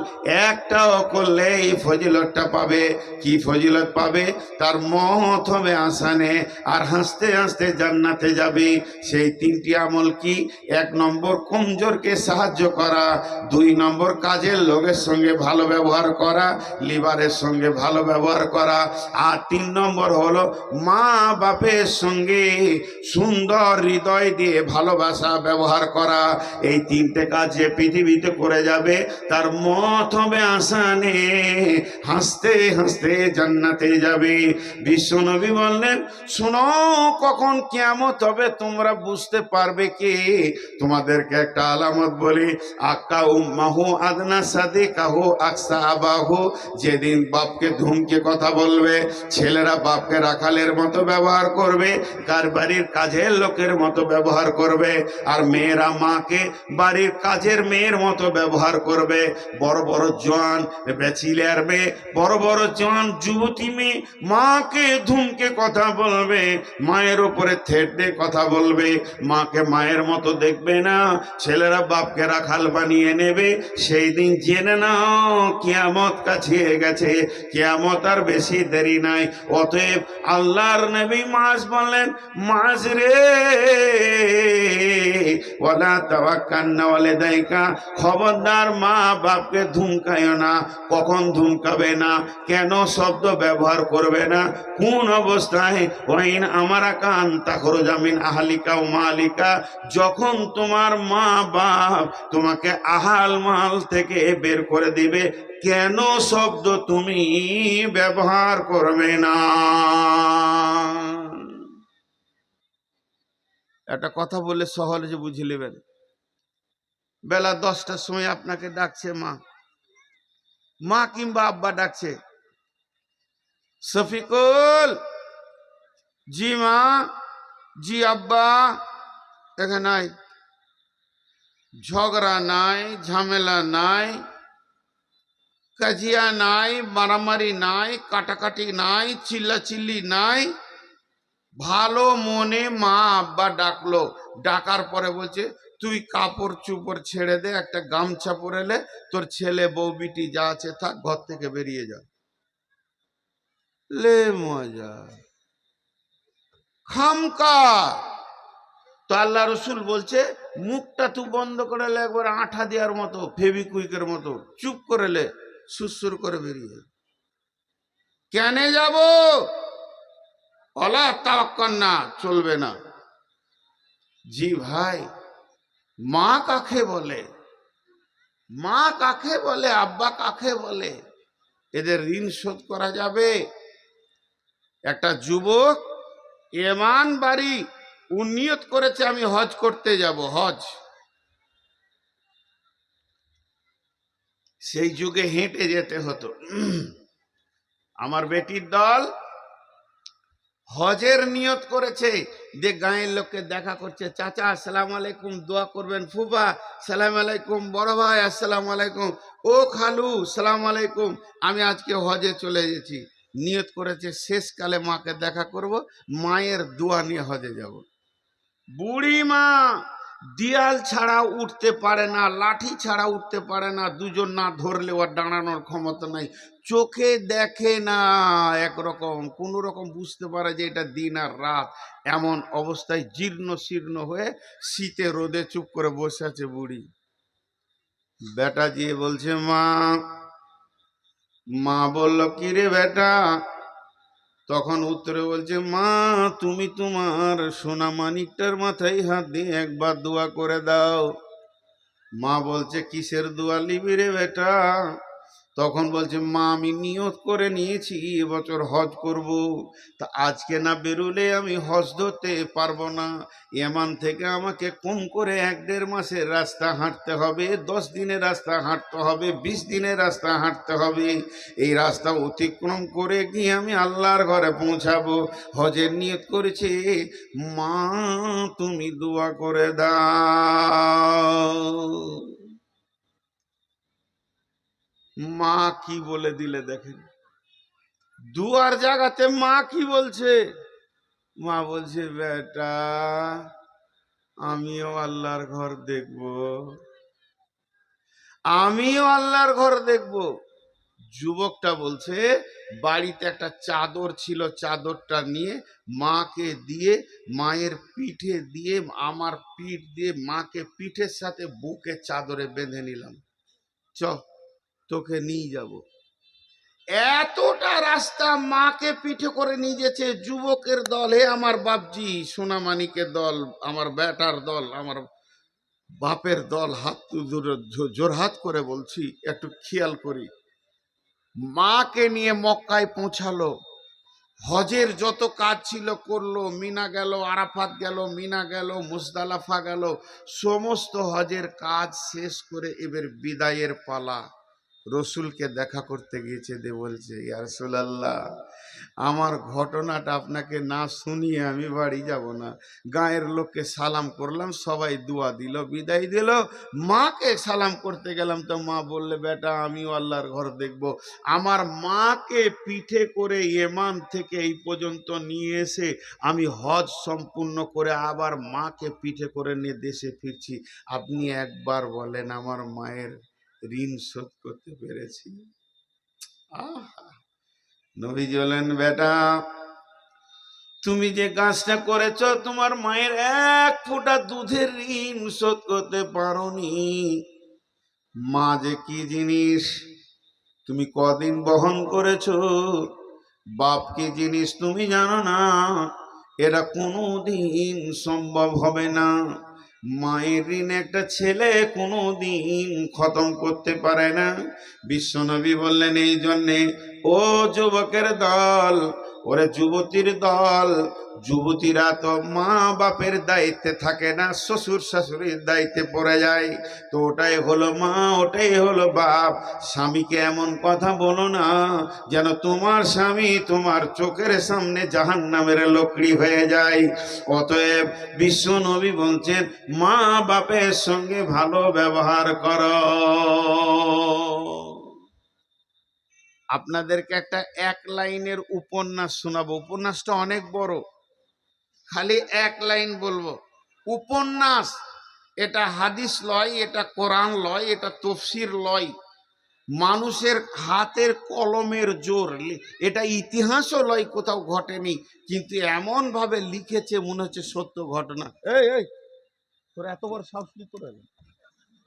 A: একটাও করলে এই ফজিলতটা পাবে। কি ফজিলত পাবে? তার মওত হবে আসানে, আর হাসতে হাসতে জান্নাতে যাবে। সেই 3টি আমল কি? 1 নম্বর কমজোরকে সাহায্য করা, 2 নম্বর কাজের লোকের সঙ্গে ভালো ব্যবহার করা, লিভারের সঙ্গে ভালো ব্যবহার করা, আর 3 নম্বর হলো মা বাপের সঙ্গে সুন্দর হৃদয় দিয়ে ভালোবাসা ব্যবহার করা। এই 3টে কাজ যে পৃথিবীতে করে যাবে, তার মওত হবে আসানে, হাসতে হাসতে জান্নাতে যাবে। বিশ্বনবী বললেন, শোনো, কখন কিয়ামত হবে তোমরা বুঝতে পারবে কি? তোমাদেরকে একটা আলামত বলি, আকা উম্মাহু আদনা সাদিকাহু আকসা আবাহু, যেদিন বাপকে ধুমকে কথা বলবে, ছেলেরা বাপকে রাখালের মতো ব্যবহার করবে, কার বাড়ির কাজের লোকের মতো ব্যবহার করবে, আর মেয়েরা মাকে বাড়ির কাজের মেয়ের মতো ব্যবহার করবে। বড় বড় জওয়ান ব্যাচেলর মেয়ে, বড় বড় জওয়ান যুবতী মেয়ে মাকে ধুমকে কথা বলবে, মায়ের উপরে থেট দিয়ে কথা বলবে, মাকে মায়ের মতো দেখবে না, ছেলেরা বাপকে রাখাল বানিয়ে নেবে। সেই দিন জেনে নাও কিয়ামত কাছে গেছে, কিয়ামত আর বেশি দেরি নাই। অতএব আল্লাহর নবী মাস বললেন, মাস রে, ওয়ালা তাওয়াক্কান্না ওয়ালিদাইকা, খবরদার মা বাপকে ধমকায়ও না। কখন ধমকাবে না, কেন শব্দ ব্যবহার করবে না, কোন অবস্থায়? ওয়াইন আমারা কান তাখরুজা মিন আহলিকা ওয়া মালিকা, যখন তোমার মা বাপ তোমাকে আহাল মাল থেকে বের করে দিবে, কেন শব্দ তুমি ব্যবহার করবে না? একটা কথা বলে সহজে বুঝে নেবেন। বেলা 10টার সময় আপনাকে ডাকছে মা, মা কিংবা আব্বা ডাকছে, শফিকুল। জি মা, জি আব্বা। এখানে নাই, ঝগড়া নাই, ঝামেলা নাই, কাজিয়া নাই, মারামারি নাই, কাটাকাটি নাই, চিল্লাচিল্লি নাই। ভালো মনে মা আব্বা ডাকলো, ডাকার পরে বলছে তুই কাপড় চুপড় ছেড়ে দে, একটা গামছা পরে লে, তোর ছেলে বউ বিটি যা আছে থাক, ঘর থেকে বেরিয়ে যা। লে মজা খামকা। তো আল্লাহ রসুল বলছে মুখটা তুই বন্ধ করে লে, একবার আঠা দেওয়ার মতো, ফেভিকুইকের মতো, চুপ করে লে, সুরসুর করে বেরিয়ে। কেন যাব? ওয়ালা তাওয়াক্কান্না, চলবে না। জি ভাই, মা কাকে বলে, মা কাকে বলে, আব্বা কাকে বলে? এদের ঋণ শোধ করা যাবে? একটা যুবক এমান বাড়ি, ও নিয়ত করেছে আমি হজ করতে যাব, হজ। সেই যুগে হেঁটে যেতে হতো। আমার বেটির দল হজের নিয়ত করেছে, যে গাঁয়ের লোককে দেখা করছে, চাচা আসসালামু আলাইকুম, দোয়া করবেন। ফুফা সালাম আলাইকুম, বড় ভাই আসসালামু আলাইকুম, ও খালু সালাম আলাইকুম, আমি আজকে হজে চলে গেছি। নিয়ত করেছে শেষকালে মাকে দেখা করব, মায়ের দোয়া নিয়ে হজে যাব। বুড়ি মা দিয়াল ছাড়া উঠতে পারে না, লাঠি ছাড়া উঠতে পারে না, দুজন না ধরলে ওর দাঁড়ানোর ক্ষমতা নাই, চোখে দেখে না, একরকম কোন রকম বুঝতে পারে যে এটা দিন আর রাত, এমন অবস্থায় জীর্ণ শীর্ণ হয়ে শীতে রোদে চুপ করে বসে আছে বুড়ি। বেটা গিয়ে বলছে মা, মা বলল কি রে বেটা? তখন উত্তরে বলছে মা তুমি তোমার সোনা মানিকটার মাথায় হাত দিয়ে একবার দোয়া করে দাও। মা বলছে কিসের দোয়া নিবি রে বেটা? তখন বলছে মা আমি নিয়ত করে নিয়েছি এবছর হজ করব, তা আজকে না বেরোলে আমি হজ ধরতে পারবো না। এমান থেকে আমাকে কম করে 1-1.5 মাসের রাস্তা হাঁটতে হবে, 10 দিনের রাস্তা হাঁটতে হবে, 20 দিনের রাস্তা হাঁটতে হবে। এই রাস্তা অতিক্রম করে গিয়ে আমি আল্লাহর ঘরে পৌঁছাবো। হজের নিয়ত করেছে, মা তুমি দোয়া করে দাও। মা কি বলে দিলে দেখেন, দুয়ার জায়গাতে মা কি বলছে? মা বলছে বেটা আমিও আল্লাহর ঘর দেখব, আমিও আল্লাহর ঘর দেখব। যুবকটা বলছে বাড়িতে একটা চাদর ছিল, চাদরটা নিয়ে মাকে দিয়ে, মায়ের পিঠে দিয়ে, আমার পিঠ দিয়ে মাকে পিঠের সাথে বুকে চাদরে বেঁধে নিলাম, চ তোকে নিয়ে যাব। এতটা রাস্তা মাকে পিঠে করে নিয়ে যেছে যুবকের দল। হে আমার বাপজি, সোনামানিকের দল, আমার বেটার দল, আমার বাপের দল, হাত জোরহাত করে বলছি একটু খেয়াল করি। মাকে নিয়ে মক্কায় পৌঁছালো, হজের যত কাজ ছিল করলো, মিনা গেল, আরাফাত গেল, মিনা গেল, মুজদালাফা গেল, সমস্ত হজের কাজ শেষ করে এবার বিদায়ের পালা। রসুলকে দেখা করতে গিয়েছে, দে বলছে ইয়া রাসূলুল্লাহ আমার ঘটনাটা আপনাকে না শুনিয়ে আমি বাড়ি যাব না। গায়ের লোককে সালাম করলাম, সবাই দোয়া দিল, বিদায় দিল। মাকে সালাম করতে গেলাম তো মা বললে বেটা আমিও আল্লাহর ঘর দেখব। আমার মাকে পিঠে করে ইয়েমান থেকে এই পর্যন্ত নিয়ে এসে আমি হজ সম্পূর্ণ করে আবার মাকে পিঠে করে নিয়ে দেশে ফিরছি। আপনি একবার বলেন আমার মায়ের ঋণ শোধ করতে পেরেছি? নবীজি বলেন বেটা তুমি যে কাজটা করেছ তোমার মায়ের এক ফোঁটা দুধের ঋণ শোধ করতে পারোনি। মা যে কি জিনিস তুমি কদিন বহন করেছো, বাপ কি জিনিস তুমি জানো না। এরা কোনোদিন সম্ভব হবে না। মায়ের ঋণ একটা ছেলে কোনোদিন খতম করতে পারে না। বিশ্বনবী বললেন এই জন্যে, ও যুবকের দল, ওরে যুবতীর দল, যুবতীরা তো মা বাপের দায়িত্বে থাকে না, শ্বশুর শাশুড়ির দায়িত্বে পড়ে যায়। তো ওটাই হলো মা, ওটাই হলো বাপ। স্বামীকে এমন কথা বলো না যেন তোমার স্বামী তোমার চোখের সামনে জাহান্নামের লকড়ি হয়ে যায়। অতএব বিশ্ব নবী বলছেন মা বাপের সঙ্গে ভালো ব্যবহার করো। আপনাদেরকে একটা এক লাইনের উপন্যাস শোনাবো। উপন্যাসটা অনেক বড়, খালি এক লাইন বলবো। উপন্যাস, এটা হাদিস লয়, এটা কোরআন লয়, এটা তফসির লয়, মানুষের হাতের কলমের জোর। এটা ইতিহাসও লয়, কোথাও ঘটেনি, কিন্তু এমন ভাবে লিখেছে মনে হচ্ছে সত্য ঘটনা। এই এই তোর এত বড় সাহস কি করে?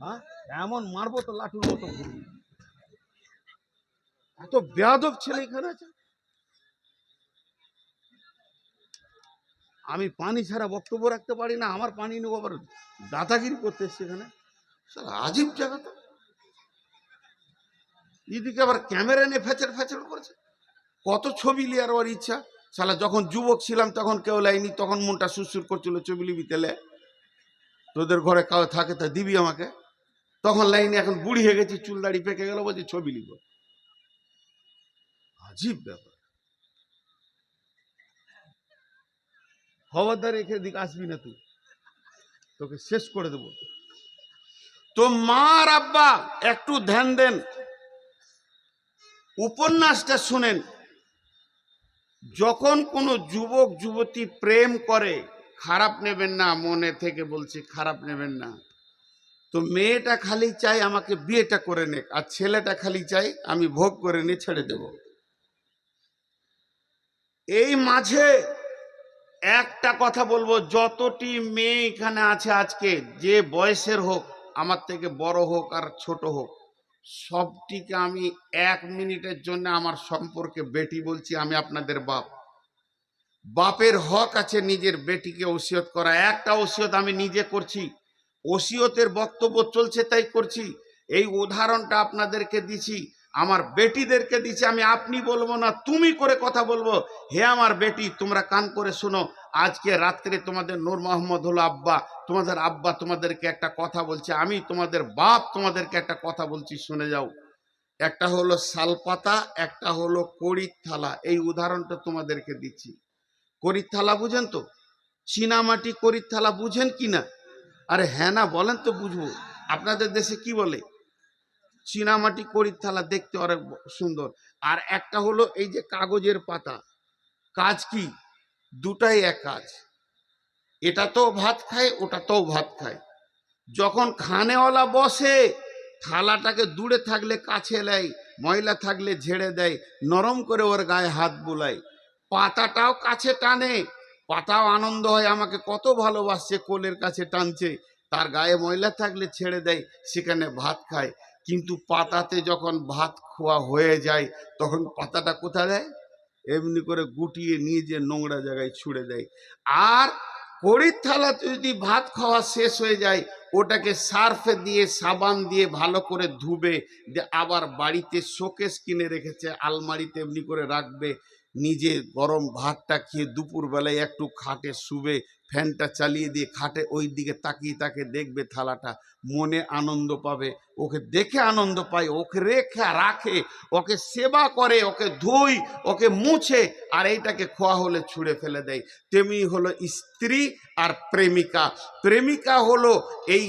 A: হ্যাঁ, এমন মারবো তো লাঠুর মতো ঘুরবি। এত বেয়াদব ছেলে এখানে আছে। আমি পানি ছাড়া বক্তব্য রাখতে পারি না, আমার পানি নেবো আবার দাদাগিরি করতে এসছে এখানে। আজীব জায়গাটা। এদিকে আবার ক্যামেরা নিয়ে ফেচর ফেচর করেছে। কত ছবি লিয়ার ওর ইচ্ছা। শালা যখন যুবক ছিলাম তখন কেউ লাইনি, তখন মনটা সুরসুর করছিল ছবি লিবি তেলে। তোদের ঘরে কাউ থাকে তা দিবি আমাকে, তখন লাইনি। এখন বুড়ি হয়ে গেছি, চুল দাড়ি পেকে গেল, বলছি ছবি লিব। আজীব ব্যাপার। খবরদার রেখে দিক আসবি না তুই, তোকে শেষ করে দেব। তো মা আর আব্বা একটু ধ্যান দেন, উপন্যাসটা শুনেন। যখন কোনো যুবক যুবতী প্রেম করে, খারাপ নেবেন না, মনে থেকে বলছি খারাপ নেবেন না, তো মেয়েটা খালি চাই আমাকে বিয়েটা করে নে, আর ছেলেটা খালি চাই আমি ভোগ করে নিয়ে ছেড়ে দেব। এই মাঝে একটা কথা বলবো, যতটি মেয়ে এখানে আছে আজকে, যে বয়সের হোক, আমার থেকে বড় হোক আর ছোট হোক, সবটিকে আমি 1 মিনিটের জন্য আমার সম্পর্কে বেটি বলছি। আমি আপনাদের বাপ, বাপের হক আছে নিজের বেটিকে ওসিয়ত করা। একটা ওসিয়ত আমি নিজে করছি, ওসিয়তের বক্তব্য চলছে তাই করছি। এই উদাহরণটা আপনাদেরকে দিছি, আমার বেটিদেরকে দিছি। আমি আপনি বলবো না, তুমি করে কথা বলবো। হে আমার বেটি, তোমরা কান করে শোনো। আজকে রাত্রে তোমাদের নূর মোহাম্মদ হলো আব্বা, তোমাদের আব্বা তোমাদেরকে একটা কথা বলছে। আমি তোমাদের বাপ তোমাদেরকে একটা কথা বলছি, শুনে যাও। একটা হলো শালপাতা, একটা হলো কড়ির থালা। এই উদাহরণটা তোমাদেরকে দিচ্ছি। কড়ির থালা বুঝেন তো? চীনামাটি কড়ির থালা বুঝেন কি না? আরে হ্যাঁ না বলেন তো বুঝবো। আপনাদের দেশে কি বলে? চীনামাটি কড়ির থালা, দেখতে অনেক সুন্দর। আর একটা হলো এই যে কাগজের পাতা। কাজ কি? দুটাই এক কাজ। এটাতেও ভাত খায়, ওটাতেও ভাত খায়। যখন খানেওয়ালা বসে, থালাটাকে দূরে থাকলে কাছে লাই, ময়লা থাকলে ঝেড়ে দেয়, নরম করে ওর গায়ে হাত বুলায়। পাতাটাও কাছে টানে, পাতাও আনন্দ হয়, আমাকে কত ভালোবাসছে, কোলের কাছে টানছে। তার গায়ে ময়লা থাকলে ছেড়ে দেয়, সেখানে ভাত খায়। কিন্তু পাতাতে যখন ভাত খোয়া হয়ে যায়, তখন পাতাটা কোথায় দেয়? এমনি করে গুটিয়ে নিয়ে যে নোংরা জায়গায় ছুঁড়ে দেয়। আর কড়ির থালাতে যদি ভাত খাওয়া শেষ হয়ে যায়, ওটাকে সার্ফে দিয়ে সাবান দিয়ে ভালো করে ধুবে, আবার বাড়িতে শোকেস কিনে রেখেছে, আলমারিতে এমনি করে রাখবে। নিজে গরম ভাতটা খেয়ে দুপুরবেলায় একটু খাটে শুবে, ফ্যানটা চালিয়ে দিয়ে খাটে ওই দিকে তাকিয়ে তাকে দেখবে থালাটা, মনে আনন্দ পাবে। ওকে দেখে আনন্দ পায়, ওকে রেখে রাখে, ওকে সেবা করে, ওকে ধুই, ওকে মুছে, আর এইটাকে খোয়া হলে ছুঁড়ে ফেলে দেয়। তেমনি হলো স্ত্রী আর প্রেমিকা। প্রেমিকা হলো এই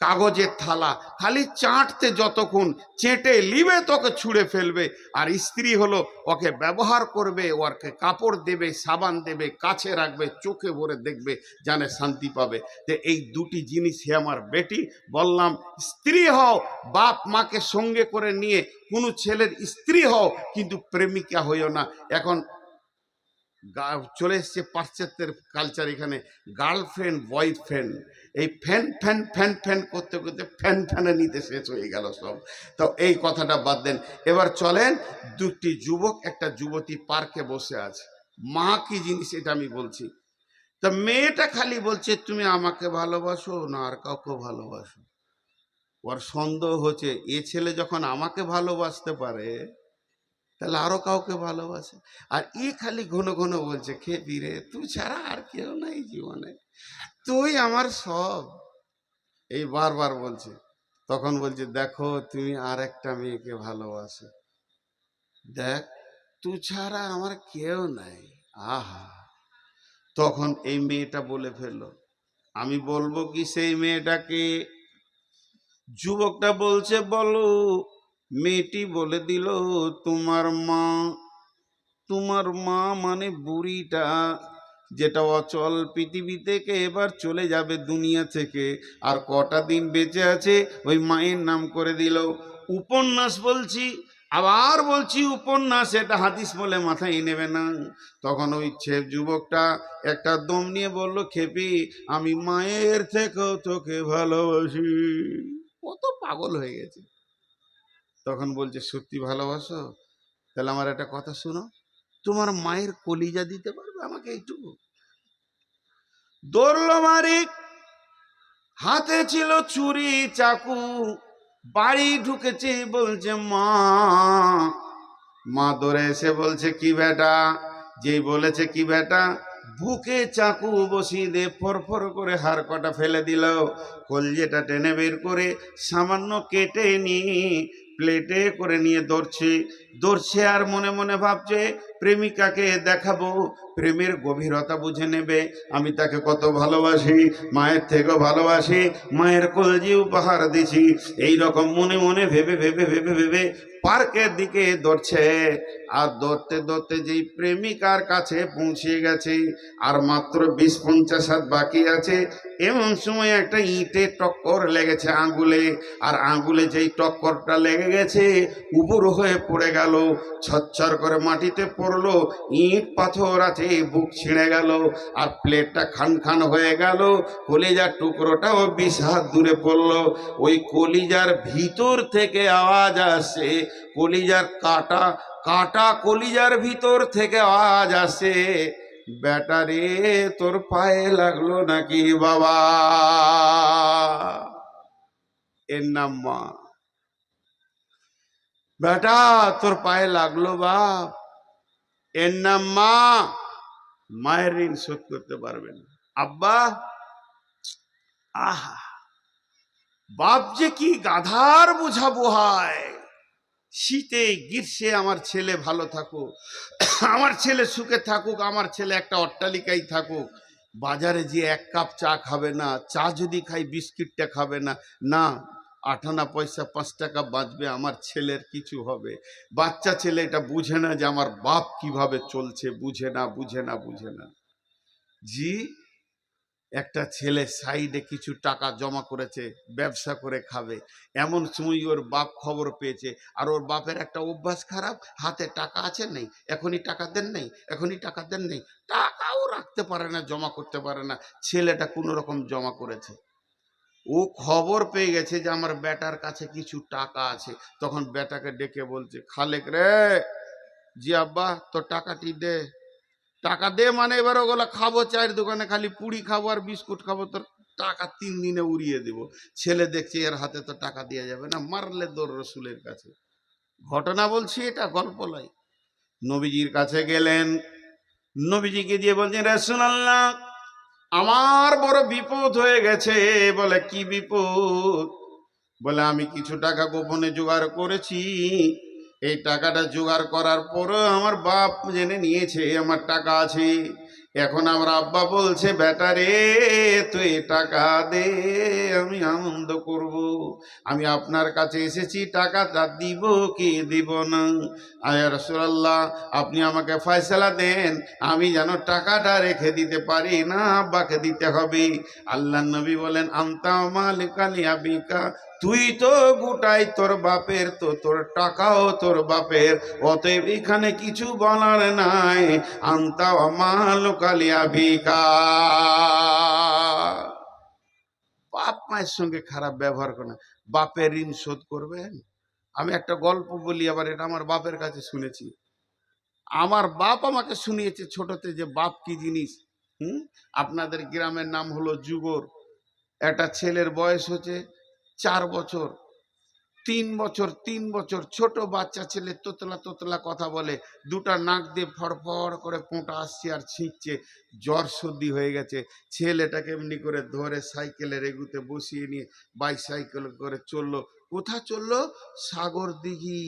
A: কাগজের থালা, খালি চাটতে যতক্ষণ, চেটে লিবে তোকে ছুঁড়ে ফেলবে। আর স্ত্রী হলো ওকে ব্যবহার করবে, ওকে কাপড় দেবে, সাবান দেবে, কাছে রাখবে, চোখে ভরে দেখবে, জানে শান্তি পাবে। তো এই দুটি জিনিস হে আমার বেটি বললাম, স্ত্রী হও, বাপ মাকে সঙ্গে করে নিয়ে কোনো ছেলের স্ত্রী হও, কিন্তু প্রেমিকা হইও না। এখন চলে এসছে পাশ্চাত্যের কালচার, এখানে গার্লফ্রেন্ড বয়ফ্রেন্ড, এই ফ্যান ফ্যান ফ্যান ফ্যান করতে করতে ফ্যান ফ্যানে নিতে শেষ হয়ে গেল সব। তো এই কথাটা বাদ দেন, এবার চলেন। দুটি যুবক একটা যুবতী পার্কে বসে আছে। মা কি জিনিস এটা আমি বলছি। তা মেয়েটা খালি বলছে তুমি আমাকে ভালোবাসো না আর কাউকে ভালোবাসো। ওর সন্দেহ হচ্ছে এ ছেলে যখন আমাকে ভালোবাসতে পারে তাহলে আরো কাউকে ভালোবাসে। আর ই খালি ঘন ঘন বলছে খেপি রে তুই ছাড়া আর কেউ নাই জীবনে, তুই আমার সব, এই বারবার বলছে। তখন বলছে দেখো তুমি আর একটা মেয়েকে ভালোবাসো, দেখ তুই ছাড়া আমার কেউ নাই। আহা, তখন এই মেয়েটা বলে ফেললো আমি বলবো কি সেই মেয়েটাকে? যুবকটা বলছে বলো। মেয়েটি বলে দিল তোমার মা। তোমার মা মানে বুড়িটা, যেটা অচল পৃথিবী থেকে এবার চলে যাবে দুনিয়া থেকে, আর কটা দিন বেঁচে আছে ওই মায়ের নাম করে দিল। উপন্যাস বলছি, আবার বলছি উপন্যাস, এটা হাদিস বলে মাথায় নেবে না। তখন ওই যুবকটা একটা দম নিয়ে বলল খেপি আমি মায়ের থেকেও তোকে ভালোবাসি। কত পাগল হয়ে গেছে। তখন বলছে সত্যি ভালোবাসো? তাহলে আমার একটা কথা শোনো, তোমার মায়ের কলিজা দিতে পারবে আমাকে এইটুকু? দৌড়লো মারি, হাতে ছিল ছুরি চাকু, বাড়ি ঢুকেছে বলছে মা। মা দৌড়ে এসে বলছে কি বেটা? যেই বলেছে কি বেটা, বুকে চাকু বসিয়ে দিয়ে ফরফর করে হাড় কটা ফেলে দিল, কলজেটা টেনে বের করে সামান্য কেটে নিয়ে প্লেটে করে নিয়ে দৌড়ছে আর মনে মনে ভাবছে প্রেমিকাকে দেখাবো, প্রেমের গভীরতা বুঝে নেবে, আমি তাকে কত ভালোবাসি, মায়ের থেকেও ভালোবাসি, মায়ের কলজি উপহার দিছি। এই রকম মনে মনে ভেবে ভেবে ভেবে ভেবে পার্কের দিকে দৌড়ছে। আর দৌড়তে দৌড়তে যেই প্রেমিকার কাছে পৌঁছে গেছে, আর মাত্র 20-50 হাত বাকি আছে, এমন সময় একটা ইঁটে টক্কর লেগেছে আঙ্গুলে, আর আঙ্গুলে যেই টক্করটা লেগে গেছে উপর হয়ে পড়ে গেল, ছচ্ছর করে মাটিতে পড়লো, ইট পাথর আছে, বুক ছিঁড়ে গেল, আর প্লেটটা খান খান হয়ে গেল, কলিজার টুকরোটাও 20 হাত দূরে পড়লো। ওই কলিজার ভিতর থেকে আওয়াজ আসছে, কলিজার কাটা কাটা কলিজার ভিতর থেকে আওয়াজ আসে বেটা রে তোর পায়ে লাগলো নাকি বাবা? এর নাম মা। বেটা তোর পায়ে লাগলো বাপ, এর নাম মা। মায়ের ঋণ শোধ করতে পারবেন আব্বা। আহা, বাপ যে কি গাধার বুঝাবো হয়। শীতে গ্রীষ্মে আমার ছেলে ভালো থাকুক, আমার ছেলে সুখে থাকুক, আমার ছেলে একটা অট্টালিকায় থাকুক, বাজারে যে 1 কাপ চা খাবে না, চা যদি খাই বিস্কিটটা খাবে না, না 8 আনা পয়সা 5 টাকা বাঁচবে, আমার ছেলের কিছু হবে। বাচ্চা ছেলে এটা বুঝে না যে আমার বাপ কিভাবে চলছে, বুঝে না বুঝে না বুঝে না। জি, একটা ছেলে সাইডে কিছু টাকা জমা করেছে, ব্যবসা করে খাবে, এমন সময় ওর বাপ খবর পেয়েছে। আর ওর বাপের একটা অভ্যাস খারাপ, হাতে টাকা আছে নেই, এখনই টাকা দেন নেই, এখনই টাকা দেন নেই, টাকাও রাখতে পারে না, জমা করতে পারে না। ছেলেটা কোনো রকম জমা করেছে, ও খবর পেয়ে গেছে যে আমার বেটার কাছে কিছু টাকা আছে। তখন বেটাকে ডেকে বলছে খালেক রে, জি আব্বা তোর টাকাটি দে। টাকা দে মানে এবার ওগুলো খাবো, চায়ের দোকানে খালি পুরি খাবো আর বিস্কুট খাবো, তোর টাকা 3 দিনে উড়িয়ে দেবো। ছেলে দেখছে এর হাতে তো টাকা দেওয়া যাবে না, মারলে দৌড় রসুলের কাছে। ঘটনা বলছি, এটা গল্প নয়। নবীজির কাছে গেলেন, নবীজিকে দিয়ে বলছেন রাসূলুল্লাহ আমার বড় বিপদ হয়ে গেছে। বলে কি বিপদ? বলে আমি কিছু টাকা গোপনে জোগাড় করেছি, এই টাকাটা জোগাড় করার পরও আমার বাপ জেনে নিয়েছে আমার টাকা আছে। এখন আমার আব্বা বলছে বেটা রে তুই টাকা দে, আমি আনন্দ করব। আমি আপনার কাছে এসেছি, টাকাটা দিব কি দিব না। আয়া রাসূলুল্লাহ, আপনি আমাকে ফয়সালা দেন, আমি যেন টাকাটা রেখে দিতে পারি না, আব্বাকে দিতে হবে। আল্লাহ নবী বলেন, আনতা মালিকা লিআবিকা, তুই তো গোটাই তোর বাপের, তো তোর টাকাও তোর বাপের, অতএব এখানে কিছু বলার নাই। আনতা মালুকা লিআবিকা। বাপ মায়ের সঙ্গে খারাপ ব্যবহার করে না। বাপের ঋণ শোধ করবেন? আমি একটা গল্প বলি, আবার এটা আমার বাপের কাছে শুনেছি। আমার বাপ আমাকে শুনিয়েছে ছোটতে যে বাপ কি জিনিস। আপনাদের গ্রামের নাম হলো যুগর। একটা ছেলের বয়স হচ্ছে 4 বছর, 3 বছর, 3 বছর, ছোট বাচ্চা ছেলে, তোতলা তোতলা কথা বলে, দুটা নাক দিয়ে ফড়ফড় করে পোঁটা আসছে আর ছিঁচছে, জ্বর সর্দি হয়ে গেছে। ছেলেটাকে এমনি করে ধরে সাইকেলের এগুতে বসিয়ে নিয়ে বাইসাইকেল করে চললো। কোথা চললো? সাগর দিঘি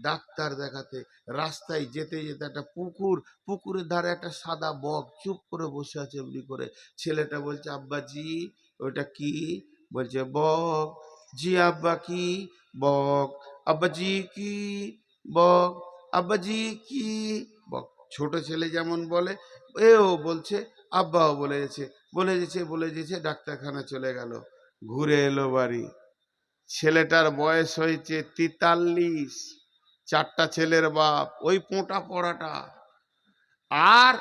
A: ডাক্তার দেখাতে। রাস্তায় যেতে যেতে একটা পুকুর, পুকুরের ধারে একটা সাদা বক চুপ করে বসে আছে এমনি করে। ছেলেটা বলছে, আব্বাজি ওইটা কি? বলছে, বক। জি আব্বা কি? বক। আব্বাজি কি? বক। আব্বাজি কি? বক। ছোট ছেলে যেমন বলে, এও বলছে, আব্বাও বলে গেছে ডাক্তারখানা চলে গেল। ঘুরে এলো বাড়ি। ছেলেটার বয়স হয়েছে 43। 4টা ছেলের বাপ, ওই পোঁটা পড়াটা। আর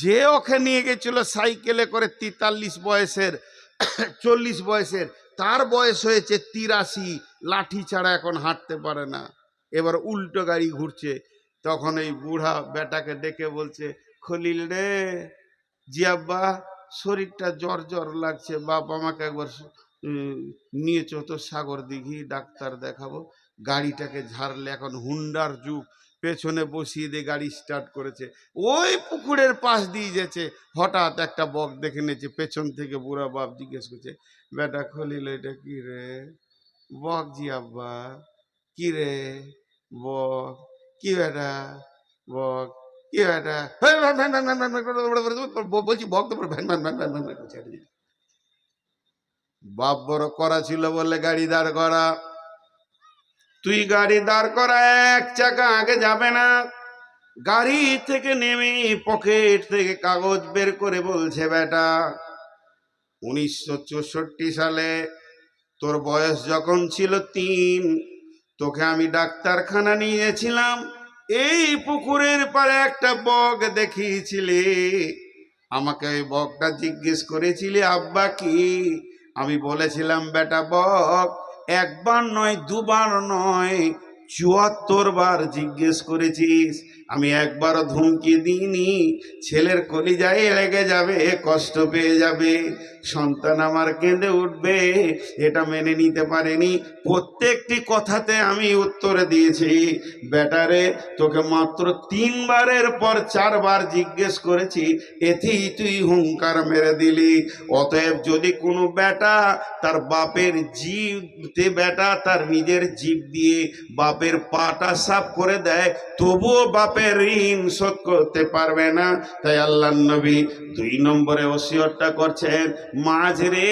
A: যে ওকে নিয়ে গেছিল সাইকেলে করে 43 বয়সের, 40 বয়সের, তার বয়স হয়েছে 83। লাঠি ছাড়া এখন হাঁটতে পারে না। এবার উল্টো গাড়ি ঘুরছে। তখন এই বুড়া বেটাকে ডেকে বলছে, খলিল রে, জি আব্বা, শরীরটা জ্বর জ্বর লাগছে, বাপ আমাকে একবার নিয়ে চো তো সাগর দিঘি, ডাক্তার দেখাবো। গাড়িটাকে ঝাড়লে, এখন হুন্ডার যুগ, পেছনে বসিয়ে দিয়ে গাড়ি স্টার্ট করেছে। ওই পুকুরের পাশ দিয়ে যেছে, হঠাৎ একটা বক দেখে নিয়েছে পেছন থেকে। বুড়া বাপ জিজ্ঞেস করছে, বেটা খলিল এটা কি রে? বক জি আব্বা। কি রে? বক। কি বেটা? বক। কি বেটা? বলছি বক তো van van van van van করছে। বাপ বড় করা ছিল বলে গাড়ি দাঁড় করা। তুই গাড়ি দাঁড় করা, 1 চাকা আগে যাবে না। গাড়ি থেকে নেমে পকেট থেকে কাগজ বের করে বলছে, বেটা 1964 সালে তোর বয়স যখন ছিল 3, তোকে আমি ডাক্তারখানা নিয়েছিলাম। এই পুকুরের পাড়ে একটা বক দেখিয়েছিলে, আমাকে ওই বকটা জিজ্ঞেস করেছিলে আব্বা কি? আমি বলেছিলাম, বেটা বক। একবার নয়, দুবার নয়, 74 বার জিজ্ঞেস করেছিস। আমি একবারও ধমকি দিইনি। ছেলের কলিজায় লেগে যাবে, কষ্ট পেয়ে যাবে, সন্তান আমার কেঁদে উঠবে, এটা মেনে নিতে পারেনি। প্রত্যেকটি কথাতে আমি উত্তর দিয়েছি। বেটারে, তোকে মাত্র 3 বারের পর 4 বার জিজ্ঞেস করেছি, এতেই তুই হুঙ্কার মেরে দিলি। অতএব যদি কোনো বেটা তার বাপের জিভতে, বেটা তার নিজের জিভ দিয়ে বাপের পাটা সাফ করে দেয়, তবুও বাপের ঋণ শোধ করতে পারবে না। তাই আল্লাহ নবী 2 নম্বরে ওসিয়তটা করছেন, মাঝরে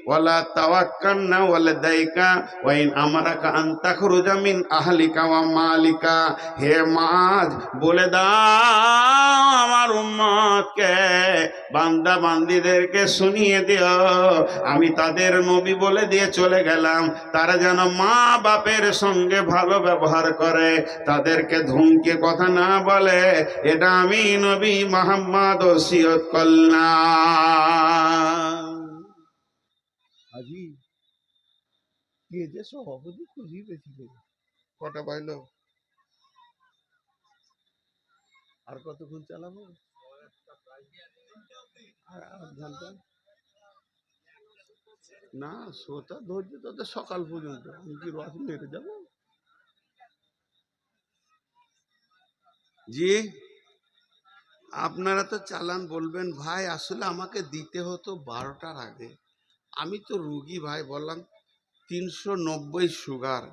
A: ওয়ালা তাওয়াক্কালনা ওয়ালাদাইকা ওয়া ইন আমারাকা আন তাখরুজা মিন আহলিকা ওয়া মালিকা। হে মাঝ, বলে দাও আমার উম্মতকে, বান্দা বান্দীদেরকে শুনিয়ে দিও, আমি তাদের নবী বলে দিয়ে চলে গেলাম, তারা যেন মা বাপের সঙ্গে ভালো ব্যবহার করে, তাদেরকে ধমকে কথা না বলে। এটা আমি নবী মুহাম্মদ ওসিয়ত করলাম। আজি কে যে সভাপতি খুঁজি পেয়েছিল। কটা পাইলো? আর কতক্ষণ চালাবো? না, শ্রোতা ধৈর্য তো সকাল পর্যন্ত। আমি কি রস মেরে যাবো? জি, আপনারা তো চালান বলবেন ভাই, আসলে আমাকে দিতে হতো 12টার আগে। আমি তো রুগী ভাই, বললাম 390 সুগার।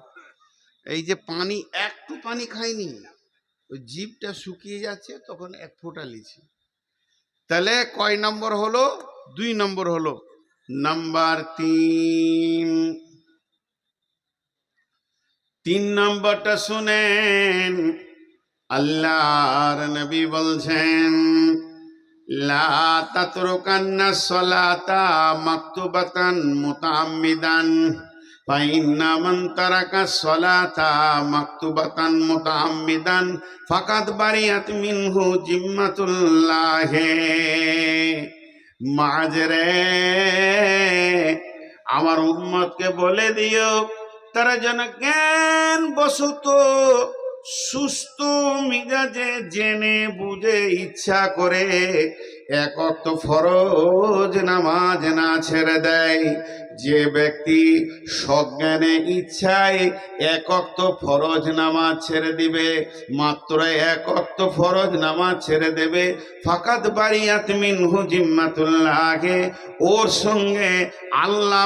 A: এই যে পানি, একটু পানি খাইনি, ওই জিভটা শুকিয়ে যাচ্ছে, তখন 1 ফোঁটা লিছি। তাহলে কয় নম্বর হলো? 2 নম্বর হলো। নাম্বার 3। 3 নম্বরটা শুনেন, আল্লাহর নবী বলছেন, লা তাতরুকান্না সলাতা মাকতুবাতান মুতাআম্মিদান ফাইন্না মান তারাকা সলাতা মাকতুবাতান মুতাআম্মিদান ফাকাদ বারিয়াত মিনহু জিম্মাতুল্লাহি। মাজরে আমার উম্মতকে বলে দিও, তারা যেন জ্ঞান বশত সুস্থ মিজাজে জেনে বুঝে ইচ্ছা করে এক ওয়াক্ত ফরজ নামাজ না ছেড়ে দেয়। যে ব্যক্তি সজ্ঞানে ইচ্ছায় এক ওয়াক্ত ফরজ নামাজ ছেড়ে দিবে, মাত্র এক ওয়াক্ত ফরজ নামাজ ছেড়ে দেবে, ফাকাত বারিয়াত মিনহু জিম্মাতুল্লাহি, ওর সঙ্গে আল্লাহ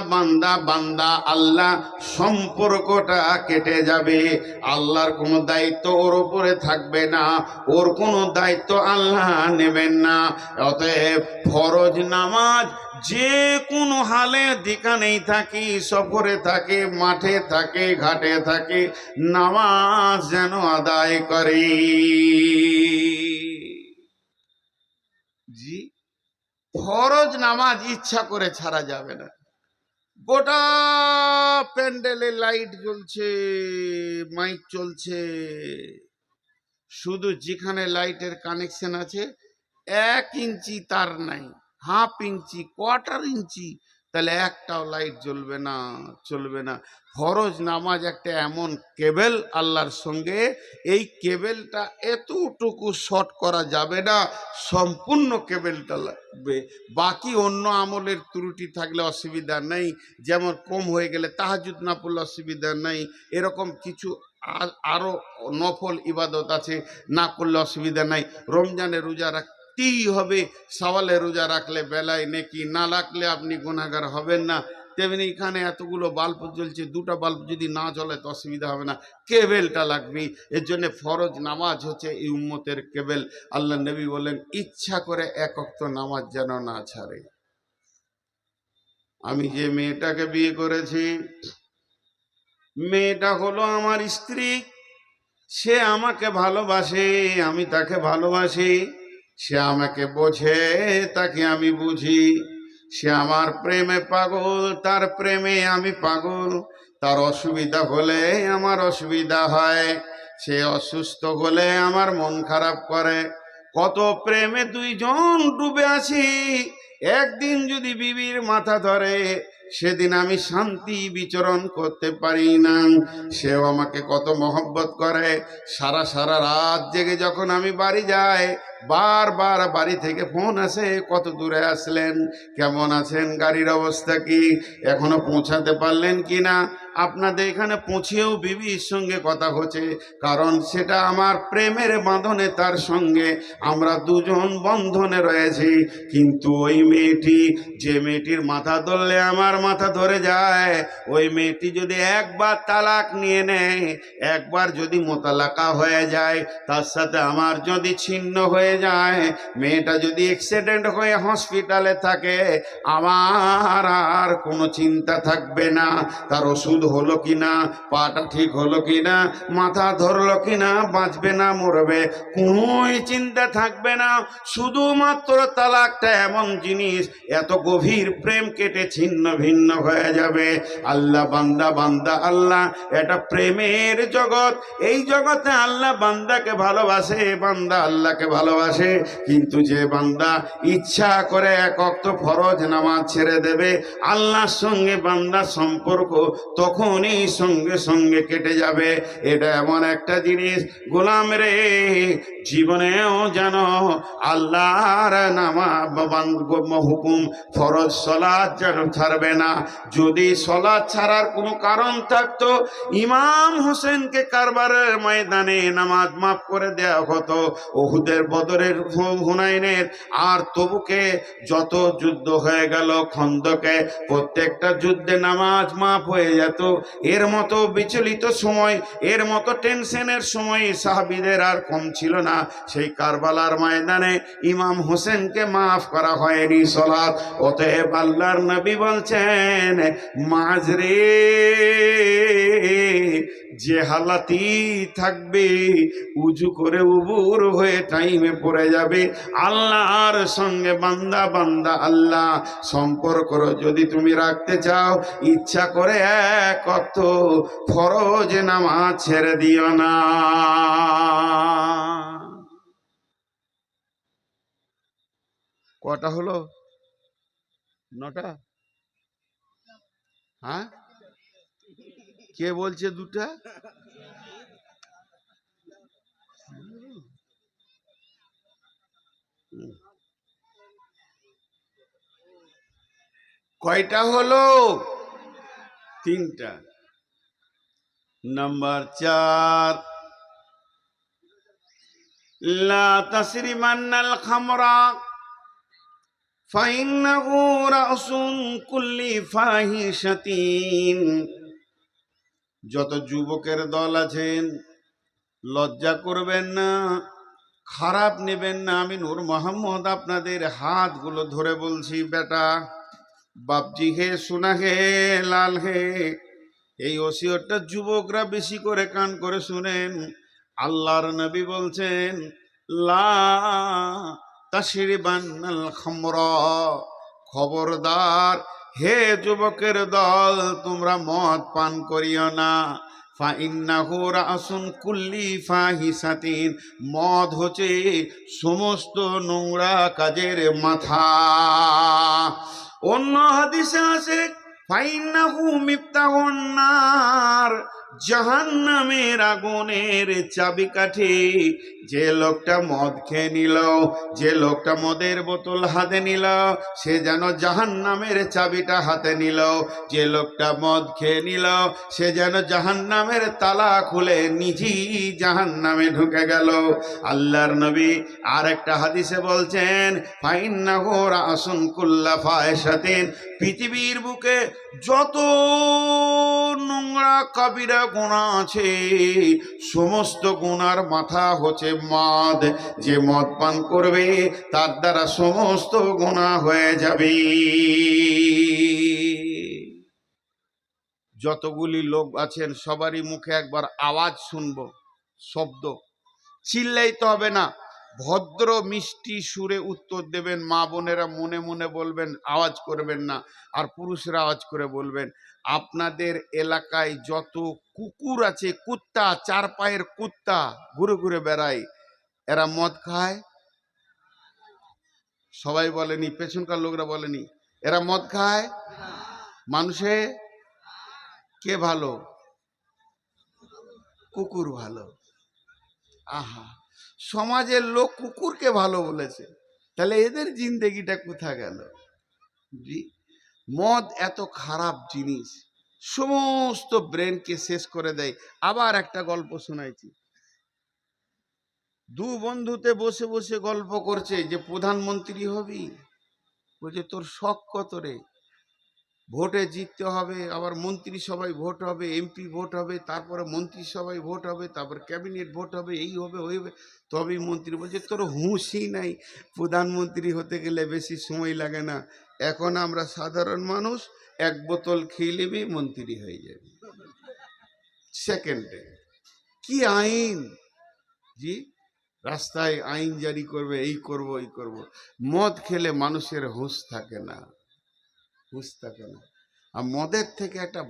A: বান্দা আল্লাহ সম্পর্কটা কেটে যাবে। আল্লাহর কোনো দায়িত্ব ওর উপরে থাকবে না, ওর কোনো দায়িত্ব আল্লাহ নেবেন না। অতএব ফরজ নামাজ যে কোনো হালে যেখানেই থাকি, সফরে থাকে, মাঠে থাকে, ঘাটে থাকে, নামাজ যেন আদায় করে। জি, ফরজ নামাজ ইচ্ছা করে ছাড়া যাবে না। গোটা প্যান্ডেলে লাইট জ্বলছে, মাইক চলছে, শুধু যেখানে লাইটের কানেকশন আছে 1 ইঞ্চি তার নাই, হাফ ইঞ্চি, কোয়ার্টার ইঞ্চি, তাহলে একটাও লাইট জ্বলবে না, চলবে না। ফরজ নামাজ একটা এমন কেবল আল্লাহর সঙ্গে, এই কেবলটা এতটুকু শর্ট করা যাবে না, সম্পূর্ণ কেবলটা লাগবে। বাকি অন্য আমলের ত্রুটি থাকলে অসুবিধা নেই, যেমন কম হয়ে গেলে তাহাজ্জুদ না পড়লে অসুবিধা নেই, এরকম কিছু আরো নফল ইবাদত আছে, না করলে অসুবিধা নাই। রমজানে রোজা রাখতেই হবে, সওয়ালে রোজা রাখলে বেলায় নেকি, না রাখলে আপনি গুনাহগার হবেন না। তেমনি এখানে এতগুলো বাল্ব জ্বলছে, 2টা বাল্ব যদি না জ্বলে তো অসুবিধা হবে না, কেবেলটা লাগবে। এর জন্য ফরজ নামাজ হচ্ছে এই উম্মতের কেবেল। আল্লাহ নবী বলেন, ইচ্ছা করে এক ওয়াক্ত নামাজ যেন না ছাড়ে। আমি যে মেয়েটাকে বিয়ে করেছি, মেয়েটা হলো আমার স্ত্রী, সে আমাকে ভালোবাসে, আমি তাকে ভালোবাসি, সে আমাকে বোঝে, তাকে আমি বুঝি। সে আমার প্রেমে পাগল, তার প্রেমে আমি পাগল। তার অসুবিধা হলে আমার অসুবিধা হয়, সে অসুস্থ হলে আমার মন খারাপ করে। কত প্রেমে 2 জন ডুবে আছি, একদিন যদি বিবির মাথা ধরে, সেদিন আমি শান্তি বিচরণ করতে পারি না। সেও আমাকে কত মহব্বত করে, সারা রাত জেগে যখন আমি বাড়ি যাই, বারবার বাড়ি থেকে ফোন আসে, কত দূরে আসলেন, কেমন আছেন, গাড়ির অবস্থা কি, এখনো পৌঁছাতে পারলেন কি না। আপনাদের এখানে পৌঁছেও বিবির সঙ্গে কথা হচ্ছে, কারণ সেটা আমার প্রেমের বাঁধনে, তার সঙ্গে আমরা 2 জন বন্ধনে রয়েছি। কিন্তু ওই মেয়েটি, যে মেয়েটির মাথা ধরলে আমার মাথা ধরে যায়, ওই মেয়েটি যদি একবার তালাক নিয়ে নেয়, একবার যদি মোতালাকা হয়ে যায়, তার সাথে আমার যদি ছিন্ন হয়ে যায়, মেয়েটা যদি অ্যাক্সিডেন্ট হয়ে হসপিটালে থাকে, আমার আর কোনো চিন্তা থাকবে না, তার ওষুধ হলো কিনা, পাটা ঠিক হলো কিনা, মাথা ধরলো কিনা, বাঁচবে না মরবে, কোনোই চিন্তা থাকবে না। শুধুমাত্র তালাকটা এমন জিনিস, এত গভীর প্রেম কেটে ছিন্ন ভিন্ন হয়ে যাবে। আল্লাহ বান্দা আল্লাহ, এটা প্রেমের জগৎ। এই জগতে আল্লাহ বান্দাকে ভালোবাসে, বান্দা আল্লাহকে ভালোবাসে। কিন্তু যে বান্দা ইচ্ছা করে এক ওয়াক্ত ফরজ নামাজ ছেড়ে দেবে, আল্লাহর সঙ্গে বান্দার সম্পর্ক তখনই সঙ্গে সঙ্গে কেটে যাবে। এটা এমন একটা জিনিস, গোলাম রে, জীবনেও জানো আল্লাহর হুকুম ফরজ সলাৎ যেন ছাড়বে না। যদি সলাৎ ছাড়ার কোনো কারণ থাকতো, ইমাম হোসেনকে কারবারের ময়দানে নামাজ মাফ করে দেওয়া হতো, উহুদের, বদরের, হুনাইনের আর তবুকে যত যুদ্ধ হয়ে গেল, খন্দকে, প্রত্যেকটা যুদ্ধে নামাজ মাফ হয়ে যেত। এর মতো বিচলিত সময়, এর মতো টেনশনের সময় সাহাবীদের আর কম ছিল না। সেই কারবালার ময়দানে ইমাম হোসেনকে মাফ করা হয়নি সালাত। অতএব আল্লাহর নবী বলছেন, মাঝরে যে হালাতি থাকবে, উজু করে উবুর হয়ে টাইমে পড়ে যাবে আল্লাহর সঙ্গে। বান্দা বান্দা আল্লাহ সম্পর্ক যদি তুমি রাখতে চাও, ইচ্ছা করে এক ওয়াক্ত ফরজ নামাজ ছেড়ে দিও না। কটা হলো? 9টা? হ্যাঁ, কে বলছে 2টা? কয়টা হলো? 3টা। নাম্বার 4, লা তাসরিমান্নাল খামরা ফাইন্নাহু রাসুন কুল্লি ফাহিশাতিন। যত যুবকের দল আছেন, লজ্জা করবেন না, খারাপ নেবেন না। আমি নূর মোহাম্মদ আপনাদের হাতগুলো ধরে বলছি, বেটা বাপজি হে, শোনা হে, লাল হে, এই ওসিয়তটা যুবকরা বেশি করে কান করে শুনেন। আল্লাহর নবী বলছেন, লা তাশরিবান্নাল খামরা, খবরদার হে যুবকের দল, তোমরা মদ পান করিও না। ফাইন্নাহু রাসুন কুল্লি ফাহিশাতিন, মদ হচ্ছে সমস্ত নোংরা কাজের মাথা। অন্য হাদিসে আছে, ফাইন্নাহু মিফতাহুন নার, জাহান্নামের আগুনের চাবিকাঠি। যে লোকটা মদ খেয়ে নিল, যে লোকটা মদের বোতল হাতে নিল, সে যেন জাহান্নামের চাবিটা হাতে নিল। যে লোকটা মদ খেয়ে নিল, সে যেন জাহান্নামের তালা খুলে নিজেই জাহান্নামে ঢুকে গেল। আল্লাহর নবী আর একটা হাদিসে বলছেন, ফাইন্নাহু রাসুন কুল্লা ফাহিশাতিন, পৃথিবীর বুকে যত নোংরা কাবিরা গুনাহ আছে, সমস্ত গুনার মাথা হচ্ছে মদ। যে মদ পান করবে, তার দ্বারা সমস্ত গুনাহ হয়ে যাবে। যতগুলি লোক আছেন সবারই মুখে একবার আওয়াজ শুনবো, শব্দ। চিল্লাইতে হবে না, ভদ্র মিষ্টি সুরে উত্তর দেবেন। মা বোনেরা মনে মনে বলবেন, আওয়াজ করবেন না। আর পুরুষরা আওয়াজ করে বলবেন, আপনাদের এলাকায় যত কুকুর আছে, কুত্তা, 4 পায়ের কুত্তা ঘুরে ঘুরে বেড়ায়, এরা মদ খায়? সবাই বলেনি, পেছনকার লোকরা বলেনি, এরা মদ খায়? মানুষে কে ভালো? কুকুর ভালো। আহা, সমাজের লোক কুকুরকে ভালো বলেছে, তাহলে এদের জিন্দেগিটা কোথা গেল? জি, মদ এত খারাপ জিনিস, সমস্ত ব্রেনকে শেষ করে দেয়। আবার একটা গল্প শোনাইছি, 2 বন্ধুতে বসে বসে গল্প করছে যে প্রধানমন্ত্রী হবি। বলছে, তোর শখ কত রে? ভোটে জিততে হবে, আবার মন্ত্রিসভায় ভোট হবে, এমপি ভোট হবে, তারপরে মন্ত্রিসভায় ভোট হবে, তারপর ক্যাবিনেট ভোট হবে, এই হবে ওই হবে, তবেই মন্ত্রী। বলছে, তোর হুঁশই নাই, প্রধানমন্ত্রী হতে গেলে বেশি সময় লাগে না। এখন আমরা সাধারণ মানুষ, 1 বোতল খেয়ে নেবে, মন্ত্রী হয়ে যাবে সেকেন্ডে। কি আইন জি, রাস্তায় আইন জারি করবে, এই করব এই করব। মদ খেলে মানুষের হুঁশ থাকে না, হুঁশ থাকে না। আর মদের থেকে একটা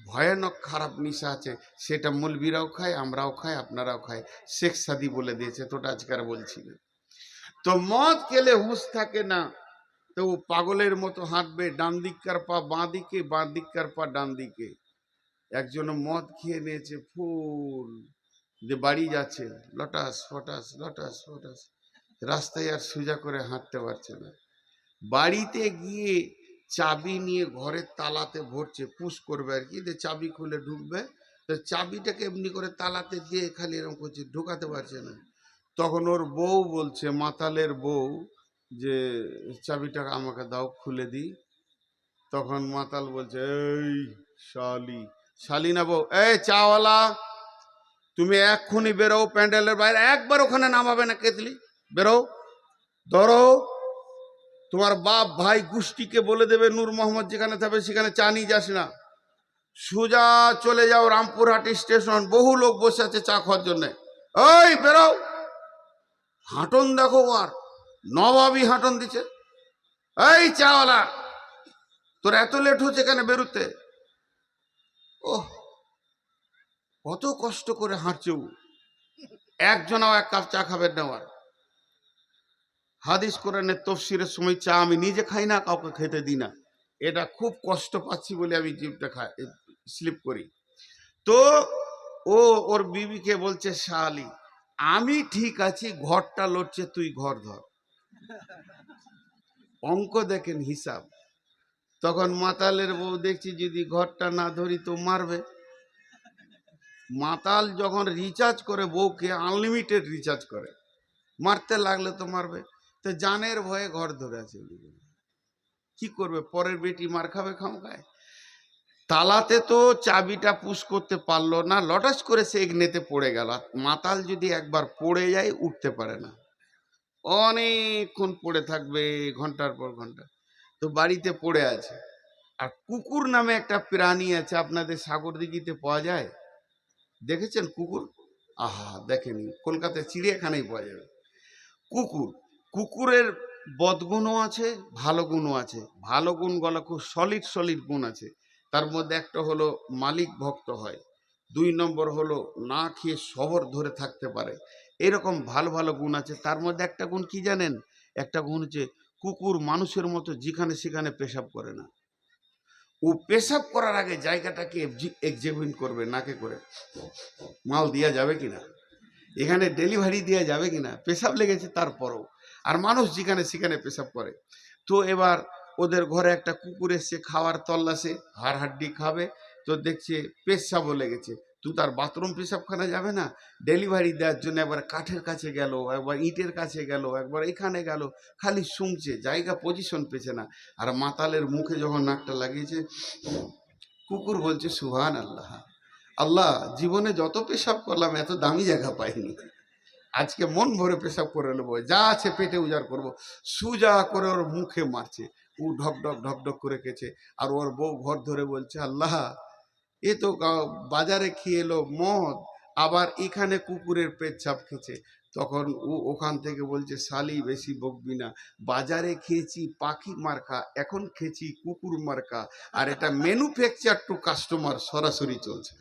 A: ভয়ানক খারাপ নেশা আছে, সেটা মৌলবীরাও খায়, আমরাও খাই, আপনারাও খাই। শেখ সাদি বলে দিয়েছে, তোটা আজকাল বলছি না। তো মদ খেলে হুঁশ থাকে না, তো পাগলের মতো হাঁটবে, ডান দিককার পা বাঁ দিকে, বাঁ দিককার পা ডান দিকে। একজন মদ খেয়ে নিয়েছে ফুল, যে বাড়ি যাচ্ছে, লটাস ফটাস লটাস ফটাস, রাস্তায় আর সোজা করে হাঁটতে পারছে না। বাড়িতে গিয়ে চাবি নিয়ে ঘরের তালাতে ভরছে, পুশ করবে আর কি, যে চাবি খুলে ঢুকবে, তো চাবিটাকে এমনি করে তালাতে দিয়ে খালি এরকম করছে, ঢোকাতে পারছে না। তখন ওর বউ বলছে, মাতালের বউ, যে চাবিটা আমাকে দাও, খুলে দিই। তখন মাতাল বলছে, এই শালি, শালি না বউ, এই চাওয়ালা, তুমি এক্ষুনি বেরো প্যান্ডেলের বাইরে, একবার ওখানে নামাবে না কেতলি, বেরো, ধরো তোমার বাপ ভাই গোষ্ঠীকে বলে দেবে নূর মোহাম্মদ যেখানে থাকবে সেখানে চা নিয়ে যাস না, সোজা চলে যাও রামপুরহাটি স্টেশন, বহু লোক বসে আছে চা খাওয়ার জন্য, ওই বেরো। হাঁটন দেখো, আর নবাবী হাঁটন দিচ্ছে, এই চাওয়ালা তোর এত লেট হচ্ছে কেন বেরোতে? ওহ, কত কষ্ট করে হাঁটছে ও, একজনাও এক কাপ চা খাবেন নেওয়ার। হাদিস কোরআনের তফসিরের সময় চা আমি নিজে খাই না, কাউকে খেতে দিই না, এটা খুব কষ্ট পাচ্ছি বলে আমি জিভটা খাই, স্লিপ করি। তো ও ওর বিবিকে বলছে, শালি আমি ঠিক আছি, ঘরটা লড়ছে, তুই ঘর ধর। অঙ্ক দেখেন, হিসাব। তখন মাতালের বউ দেখছি যদি ঘরটা না ধরি তো মারবে। মাতাল যখন রিচার্জ করে বউকে, আনলিমিটেড রিচার্জ করে, মারতে লাগলে তো মারবে। তো জানের ভয়ে ঘর ধরে আছে, কি করবে, পরের বেটি মার খাবে খামখায়। তালাতে তো চাবিটা পুশ করতে পারলো না, লটাস করে সে এগনেতে পড়ে গেল। মাতাল যদি একবার পড়ে যায় উঠতে পারে না, অনেকক্ষণ পড়ে থাকবে, ঘন্টার পর ঘন্টা। তো বাড়িতে পড়ে আছে। আর কুকুর নামে একটা প্রাণী আছে, আপনাদের সাগরদিঘিতে পাওয়া যায়, দেখেছেন কুকুর? আহা, দেখেনি, কলকাতায় চিড়িয়াখানায় পাওয়া যাবে কুকুর। কুকুরের বদগুণও আছে, ভালো গুণও আছে। ভালো গুণগুলো খুব সলিড সলিড গুণ আছে। তার মধ্যে একটা হলো মালিক ভক্ত হয়, 2 নম্বর হলো না খেয়ে শহর ধরে থাকতে পারে। এরকম ভালো ভালো গুণ আছে। তার মধ্যে একটা গুণ কি জানেন? একটা গুণ হচ্ছে কুকুর মানুষের মতো যেখানে সেখানে পেশাব করে না। ও পেশাব করার আগে জায়গাটাকে এক্সামিন করবে, নাকে করে মাল দেওয়া যাবে কিনা, এখানে ডেলিভারি দেওয়া যাবে কিনা, পেশাব লেগেছে তারপরও। আর মানুষ যেখানে সেখানে পেশাব করে। তো এবার ওদের ঘরে একটা কুকুর এসছে খাওয়ার তল্লাশে, হাড় হাড্ডি খাবে, তো দেখছে পেশাবও লেগেছে। তুই তার বাথরুম পেশাবখানা যাবে না, ডেলিভারি দেওয়ার জন্য একবার কাঠের কাছে গেল, একবার ইটের কাছে গেল, একবার এখানে গেল, খালি শুনছে, জায়গা পজিশন পেছে না। আর মাতালের মুখে যখন নাকটা লাগিয়েছে, কুকুর বলছে সুবহান আল্লাহ, আল্লাহ জীবনে যত পেশাব করলাম এত দামি জায়গা পাইনি, আজকে মন ভরে পেশাব করে নেবো, যা আছে পেটে উজাড় করব। সুজা করে ওর মুখে মারছে, ও ঢকঢক ঢকঢক করে খেছে। আর ওর বউ ঘর ধরে বলছে, আল্লাহ এ তো বাজারে খেয়ে এলো মদ, আবার এখানে কুকুরের পেচ্ছাপ খেছে। তখন ও ওখান থেকে বলছে, শালি বেশি বকবি না, বাজারে খেয়েছি পাখি মার্কা, এখন খেয়েছি কুকুর মার্কা, আর এটা ম্যানুফ্যাকচার টু কাস্টমার সরাসরি চলছে।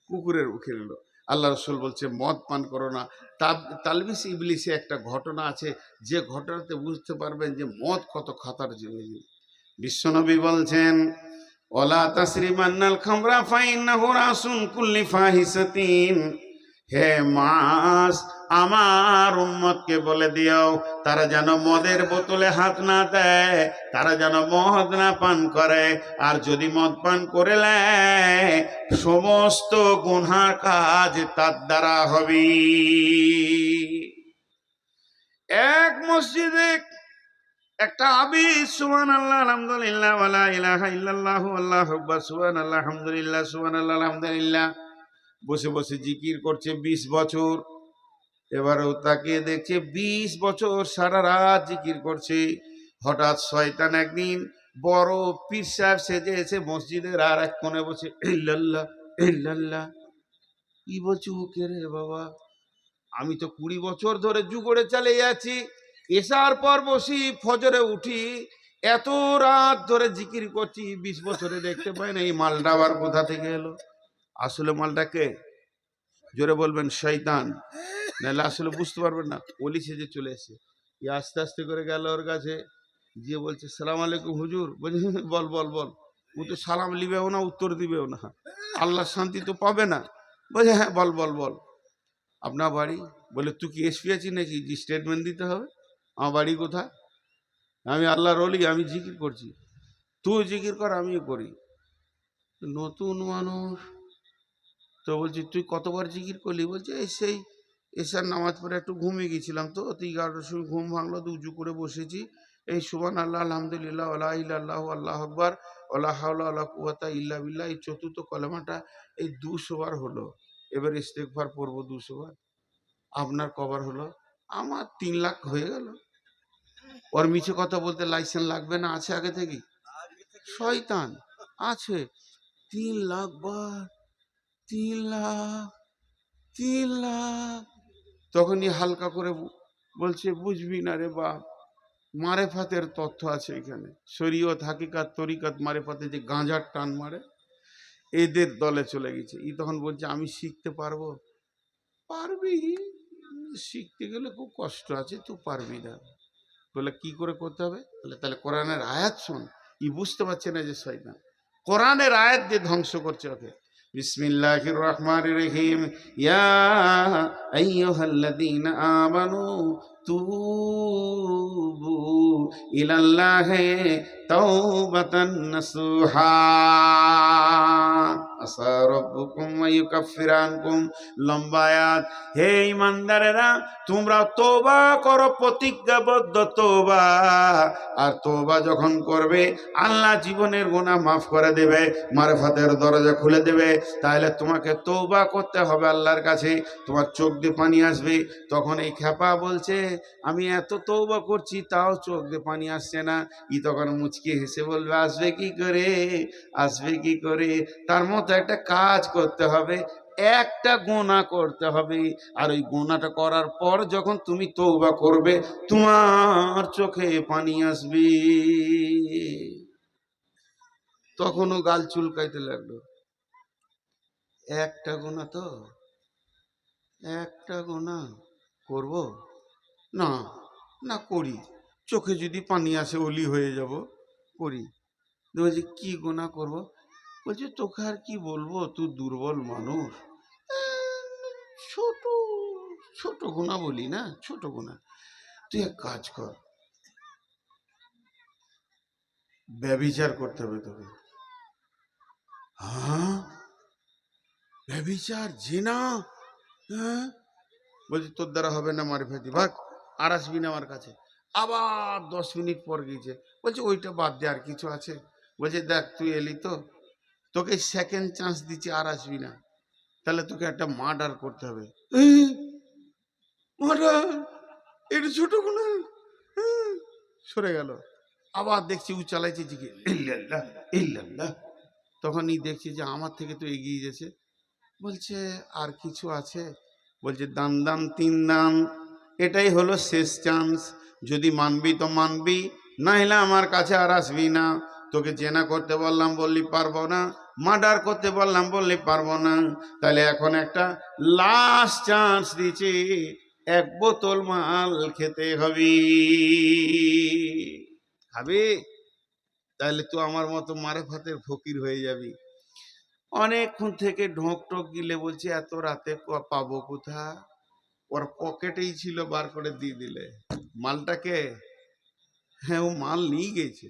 A: কুকুরের মুখে নিল। আল্লাহ রসুল বলছে মদ পান করো না। তালবিস ইবলিসে একটা ঘটনা আছে, যে ঘটনাতে বুঝতে পারবেন যে মদ কত খাতার জিনিস। বিশ্বনবী বলছেন, ওয়ালা তাসরিমান্নাল খামরা ফাইন্নাহু রাসুন কুল্লি ফাহিসাতিন। হে মাস, আমার উম্মতকে বলে দিও তারা যেন মদের বোতলে হাত না দেয়, তারা যেন মদ না পান করে। আর যদি মদ পান করে নেয়, সমস্ত গুনার কাজ তার দ্বারা হবে। এক মসজিদে একটা আবিদ সুবহানাল্লাহ আলহামদুলিল্লাহ ওয়ালা ইলাহা ইল্লাল্লাহ আল্লাহু আকবার সুবহানাল্লাহ আলহামদুলিল্লাহ সুবহানাল্লাহ আলহামদুলিল্লাহ বসে বসে জিকির করছে 20 বছর। এবারেও তাকিয়ে দেখছে 20 বছর সারা রাত জিকির করছে। হঠাৎ শয়তান একদিন বড় পীর সাহেব সেজে এসে মসজিদের আর এক কোণে বসে ইল্লাল্লাহ ইল্লাল্লাহ। কি বলছো কে রে বাবা? আমি তো 20 বছর ধরে যুগড়ে চালিয়ে যাচ্ছি, এসার পর বসি ফজরে উঠি, এত রাত ধরে জিকির করছি, 20 বছরে দেখতে পাই না। এই মালটা আবার কোথা থেকে এলো? আসলে মালটা কে? জোরে বলবেন শয়তান, নাহলে আসলে বুঝতে পারবেন না। ওলি সেজে চলে এসে আস্তে আস্তে করে গেল ওর কাছে, গিয়ে বলছে সালাম আলাইকুম হুজুর। বলছে বল বল বল। ও তো সালাম লিবেও না, উত্তর দিবেও না, আল্লাহর শান্তি তো পাবে না। বলছে হ্যাঁ বল বল বল। আপনার বাড়ি? বলে তুই কি এসপি আছিস নাকি যে স্টেটমেন্ট দিতে হবে? আমার বাড়ি কোথায়? আমি আল্লাহর ওলি, আমি জিকির করছি। তুই জিকির কর, আমিও করি। নতুন মানুষ তো বলছি তুই কতবার জিকির করলি? বলছে এই সেই এসার নামাজ পড়ে একটু ঘুমিয়ে গেছিলাম, তো 11টার সময় ঘুম ভাঙলো, তো উঁচু করে বসেছি, এই সুবহানাল্লাহ, আলহামদুলিল্লাহ, ওয়া লা ইলাহা ইল্লাল্লাহু, আল্লাহু আকবার, ওয়া লা হাওলা ওয়া লা কুওয়াতা ইল্লা বিল্লাহ, এই চতুর্থ কলেমাটা এই 200 বার হলো। এবার ইস্তেগফার পড়বো 200 বার। আপনার কবার হলো? আমার 3 লাখ হয়ে গেল। ওর মিছে কথা বলতে লাইসেন্স লাগবে না? আছে আগে থেকেই। শয়তান আছে। 3 লাখ বার, 3 লাখ, 3 লাখ। তখনই হালকা করে বলছে, বুঝবি না রে বাপ, মারেফাতের তথ্য আছে এখানে। শরীয়ত, হাকিকাত, তরিকাত, মারেফাতে যে গাঁজার টান মারে, এদের দলে চলে গেছে। ই তখন বলছে, আমি শিখতে পারবো। পারবি, শিখতে গেলে খুব কষ্ট আছে, তুই পারবি না। বলে কি করে করতে হবে? বলে তাহলে কোরআনের আয়াত শোন। ই বুঝতে পারছে না যে শয়তান কোরআনের আয়াত দিয়ে ধ্বংস করছে ওকে। বিসমিল্লাহির রহমানির রহিম। ইয়া আইয়ুহাল্লাযীনা আমানু তুবু ইলাল্লাহি তাওবাতান নাসুহা আসা রাব্বুকুম ওয়া ইউকাফিরু আনকুম। লম্বা আয়াত। হে ঈমানদারেরা, তোমরা তওবা করো, প্রতিজ্ঞাবদ্ধ তওবা। আর তওবা যখন করবে, আল্লাহ জীবনের গুনাহ মাফ করে দেবে, মারফাতের দরজা খুলে দেবে। তাহলে তোমাকে তওবা করতে হবে আল্লাহর কাছে। তোমার চোখ দিয়ে পানি আসবে। তখন এই খেপা বলছে, আমি এত তওবা করছি তাও চোখ দিয়ে পানি আসছে না। ই তখন মুচকি হেসে বলবে, আসবে কি করে, আসবে কি করে? তার মতো একটা কাজ করতে হবে, একটা গুনাহ করতে হবে। আর ওই গুনাহটা করার পর যখন তুমি তওবা করবে, তোমার চোখে পানি আসবে। তখনও গাল চুলকাইতে লাগলো। একটা গুনাহ তো, একটা গুনাহ করব না, না করি, চোখে যদি পানি আসে ওলি হয়ে যাব, করি। বলছি কি গুনাহ করব? বলছে তোকে আর কি বলবো, তুই দুর্বল মানুষ। ছোট ছোট গুনাহ বলি না, ছোট গুনাহ। তুই এক কাজ কর, ব্যভিচার করতে হবে তোকে। হ্যাঁ, ব্যভিচার, জিনা? হ্যাঁ। বলছি তোর দ্বারা হবে না, মারি ফেলছি, ভাগ, আর আসবি না আমার কাছে। আবার 10 মিনিট পর গিয়েছে, বলছে ওইটা বাদ দে, আর কিছু আছে? বলছে দেখ, তুই এলি তো, তোকে সেকেন্ড চান্স দিচ্ছি, আর আসবি না। তাহলে তোকে একটা মার্ডার করতে হবে। মার্ডার? এটা ছোট গুনাহ। সরে গেল। আবার দেখছি ও চালাইছে জিকে, ইল্লাল্লাহ ইল্লাল্লাহ। তখনই দেখছি যে আমার থেকে তো এগিয়ে গেছে। বলছে আর কিছু আছে? বলছে দান দান 3 দান, এটাই হলো শেষ চান্স। যদি মানবি তো মানবি, না হলে আমার কাছে আর আসবি না। তোকে জেনা করতে বললাম, বললি পারবো না। মার্ডার করতে বললাম, বললি পারবো না। তাহলে এখন একটা লাস্ট চান্স দিচ্ছি, 1 বোতল মাল খেতে হবে। খাবি? তাহলে তুই আমার মতো মারেফাতের ফকির হয়ে যাবি। অনেকক্ষণ থেকে ঢোক টোক গিলে বলছে, এত রাতে পাবো কোথা? ওর পকেটেই ছিল, বার করে দিয়ে দিলে। মালটাকে, হ্যাঁ, ও মাল নিয়ে গেছে।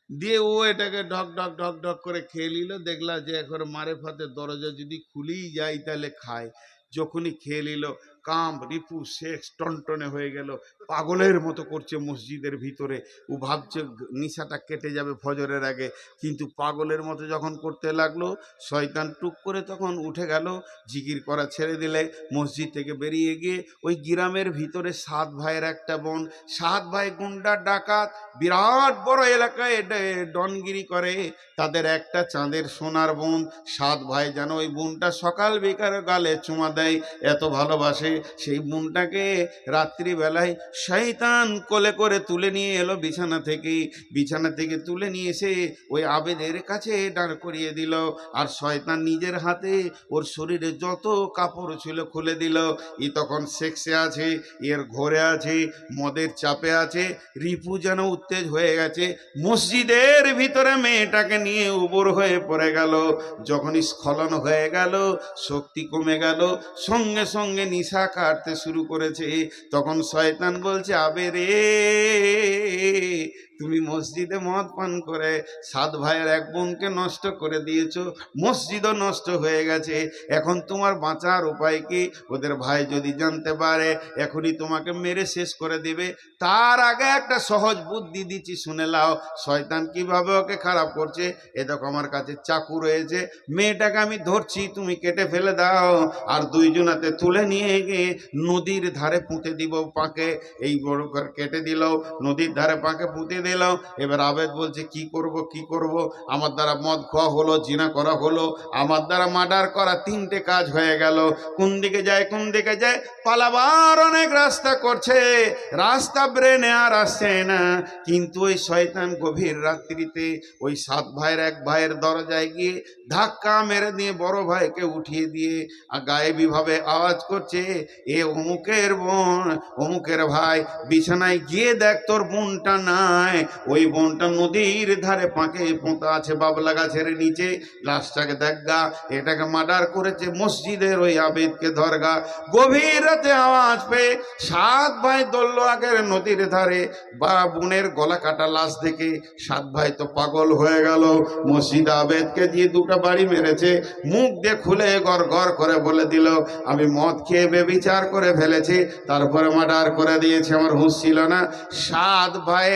A: দিয়ে ও এটাকে ঢক ঢক ঢক ঢক করে খেয়ে নিল। দেখলা যে এখন মারেফাতের দরজা যদি খুলেই যায় তাহলে খায়। যখনই খেয়ে নিল, কাম রিপু সেক্স টনটনে হয়ে গেল, পাগলের মতো করছে মসজিদের ভিতরে। ও ভাবছে নিশাটা কেটে যাবে ফজরের আগে, কিন্তু পাগলের মতো যখন করতে লাগলো, শয়তান টুক করে তখন উঠে গেল, জিকির করা ছেড়ে দিলে মসজিদ থেকে বেরিয়ে গিয়ে ওই গ্রামের ভিতরে 7 ভাইয়ের একটা বোন। 7 ভাই গুন্ডা ডাকাত, বিরাট বড় এলাকায় ডনগিরি করে। তাদের একটা চাঁদের সোনার বোন। 7 ভাই যেন ওই বোনটা সকাল বেকার গালে চুমা দেয়, এত ভালোবাসে। সেই বোনটাকে রাত্রিবেলায় শয়তান কোলে করে তুলে নিয়ে এলো বিছানা থেকে তুলে নিয়ে এসে ওই আবেদের কাছে দাঁড় করিয়ে দিল। আর শয়তান নিজের হাতে ওর শরীরে যত কাপড় ছিল খুলে দিল। ই তখন সেক্সে আছে, এর ঘরে আছে, মদের চাপে আছে। রিপু যেন উত্তেজ হয়ে গেছে, মসজিদের ভিতরে মেয়েটাকে নিয়ে উবর হয়ে পড়ে গেল। যখনই স্খলন হয়ে গেল, শক্তি কমে গেল, সঙ্গে সঙ্গে নিশা কাটতে শুরু করেছে। তখন শয়তান বলছে, আবে রে, তুমি মসজিদে মদ পান করে 7 ভাইয়ের এক বোনকে নষ্ট করে দিয়েছো, মসজিদও নষ্ট হয়ে গেছে। এখন তোমার বাঁচার উপায় কি? ওদের ভাই যদি জানতে পারে এখনই তোমাকে মেরে শেষ করে দিবে। তার আগে একটা সহজ বুদ্ধি দিচ্ছি, শুনে লাও। শয়তান কিভাবে ওকে খারাপ করছে। এ দেখো আমার কাছে চাকু রয়েছে, মেয়েটাকে আমি ধরছি, তুমি কেটে ফেলে দাও, আর দুইজনাতে তুলে নিয়ে গিয়ে নদীর ধারে পুঁতে দিব পাকে। এই বড় করে কেটে দিল, নদীর ধারে পাকে পুঁতে দিল। এবার আবেদ বলছে কি করব কি করব, আমার দ্বারা মদ খাওয়া হলো, জিনা করা হলো, আমার দ্বারা মার্ডার করা, 3টে কাজ হয়ে গেল। কোন দিকে যায় কোন দিকে যায়, পালাবার অনেক রাস্তা করছে, রাস্তা ব্রেনে আর আসছে না। কিন্তু ওই শয়তান গভীর রাত্রিতে ওই 7 ভাইয়ের এক ভাইয়ের দরজায় গিয়ে ধাক্কা মেরে দিয়ে বড় ভাইকে উঠিয়ে দিয়ে আর গায়েবী ভাবে আওয়াজ করছে, এ অমুকের বোন, অমুকের ভাই, বিছানায় গিয়ে দেখ তোর বোনটা নাই। ওই বোনটা নদীর ধারে পাকে পোঁতা আছে বাবলা গাছের নিচে, লাশটাকে দেখা, এটাকে মার্ডার করেছে, মসজিদের ওই আবেদকে ধরগা। গভীর রাতে আওয়াজ পেয়ে 7 ভাই দৌড়ল আগের নদীর ধারে, বা বোনের গলা কাটা লাশ দেখে 7 ভাই তো পাগল হয়ে গেল। মসজিদ আবেদকে দিয়ে 2টা বাড়ি মেরেছে, মুখ দিয়ে খুলে গড় গড় করে বলে দিল, আমি মদ খেয়ে বেবিচার করে ফেলেছি, তারপরে মার্ডার করে দিয়েছে, আমার হুঁশ ছিল না। 7 ভাই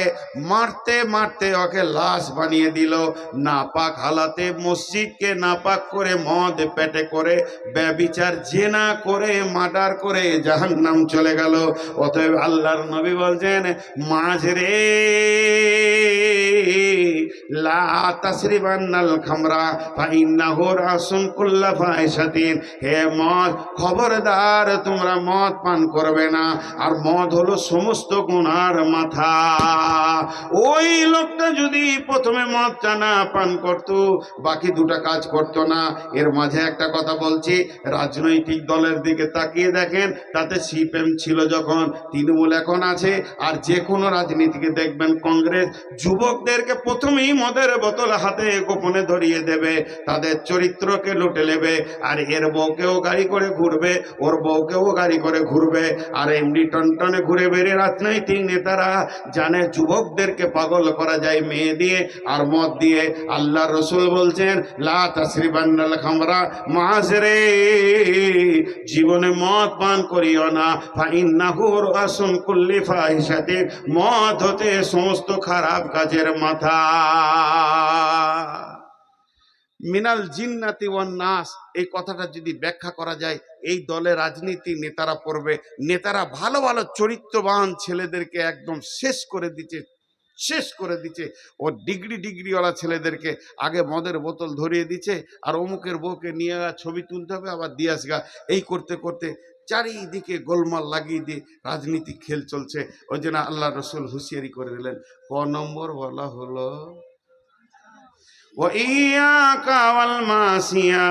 A: মারতে মারতে ওকে লাশ বানিয়ে দিল। নাপাক হালাতে মসজিদকে নাপাক করে মদ পেটে করে বেবিচার জেনা করে মার্ডার করে জাহান্নাম চলে গেল। অতএব আল্লাহর নবী বলছেন, মাঝরে লা তাসরিবান্নাল খামরা ফাইন্নাহু রাসুন কুল্লা ফাহিশাতিন। হে মদ, খবরদার তোমরা মদ পান করবে না, আর মদ হলো সমস্ত গুনার মাথা। ওই লোকটা যদি প্রথমে মদটা না পান করত, বাকি 2টা কাজ করত না। এর মাঝে একটা কথা বলছি, রাজনৈতিক দলের দিকে তাকিয়ে দেখেন, তাতে সিপিএম ছিল যখন, তৃণমূল এখন আছে, আর যে কোনো রাজনীতিকে দেখবেন কংগ্রেস, যুবকদেরকে প্রথমেই মদের বোতল হাতে গোপনে ধরিয়ে দেবে, তাদের চরিত্রকে লুটে নেবে, আর এর বউকেও গাড়ি করে ঘুরবে, ওর বউকেও গাড়ি করে ঘুরবে, আর এমডি টনটনে ঘুরে বেরিয়ে। রাজনৈতিক নেতারা জানে যুবকদেরকে পাগল করা যায় মেয়ে দিয়ে আর মদ দিয়ে। আল্লাহ রসুল বলছেন, লা তাসরিবান্নাল খামরা, মাঝরে জীবনে মদ পান করিও না, ফাইন্নাহু রাসুন কুল্লি ফাহিশাতিন, মদ হতে সমস্ত খারাপ কাজের মাথা। মিনাল জিন্নাতি ওয়ান নাস, এই কথাটা যদি ব্যাখ্যা করা যায়, এই দলে রাজনীতি নেতারা পড়বে, নেতারা ভালো ভালো চরিত্রবান ছেলেদেরকে একদম শেষ করে দিচ্ছে, শেষ করে দিচ্ছে। ও ডিগ্রিওয়ালা ছেলেদেরকে আগে মদের বোতল ধরিয়ে দিচ্ছে, আর অমুকের বউকে নিয়ে ছবি তুলতে হবে, আবার দিয়ে আসগা, এই করতে করতে চারিদিকে গোলমাল লাগিয়ে দিয়ে রাজনীতি খেল চলছে। ওই জন্য আল্লাহ রসুল হুঁশিয়ারি করে দিলেন। ক নম্বর বলা হলো, ওয়াইয়াকা ওয়াল মাসিয়া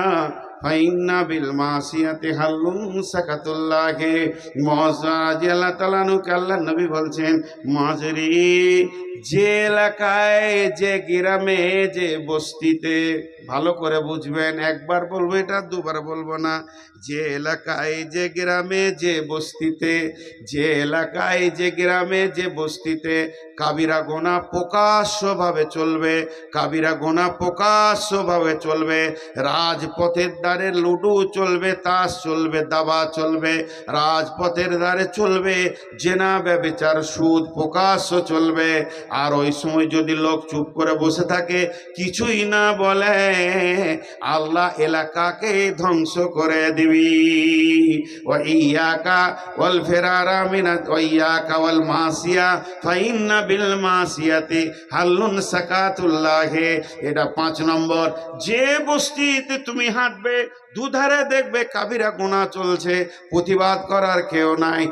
A: ফাইন্না বিল মাসিয়াতি হাল্লুন সাকাতুল্লাহি। মুআয রাদিয়াল্লাহু তাআলা আনহুকে আল্লাহর নবী বলছেন, মুআযরি, যে এলাকায়, যে গ্রামে, যে বস্তিতে, ভালো করে বুঝবেন, একবার বলবো এটা, 2বার বলবো না। যে এলাকায়, যে গ্রামে, যে বস্তিতে, যে এলাকায়, যে গ্রামে, যে বস্তিতে কাবিরা গোনা প্রকাশ্যভাবে চলবে, কাবিরা গোনা প্রকাশ্যভাবে চলবে, রাজপথের দ্বারে লুডু চলবে, তাস চলবে, দাবা চলবে, রাজপথের দ্বারে চলবে জেনা ব্যভিচার সুদ প্রকাশ্য চলবে। আর ওই সময় যদি লোক চুপ করে বসে থাকে, কিছুই না বলে, আল্লাহ এলাকাকে ধ্বংস করে দিবি। ওয়াইয়াকা ওয়াল ফিরারা মিনা ওয়াইয়াকা ওয়াল মাসিয়া ফাইন্না বিল মাসিয়াতি হাল্লুন সাকাতুল্লাহি। এটা 5 নম্বর। যে বস্তিতে তুমি হাঁটবে, দুধারে দেখবে কাবিরা গুনাহ চলছে, প্রতিবাদ করার কেউ নাই,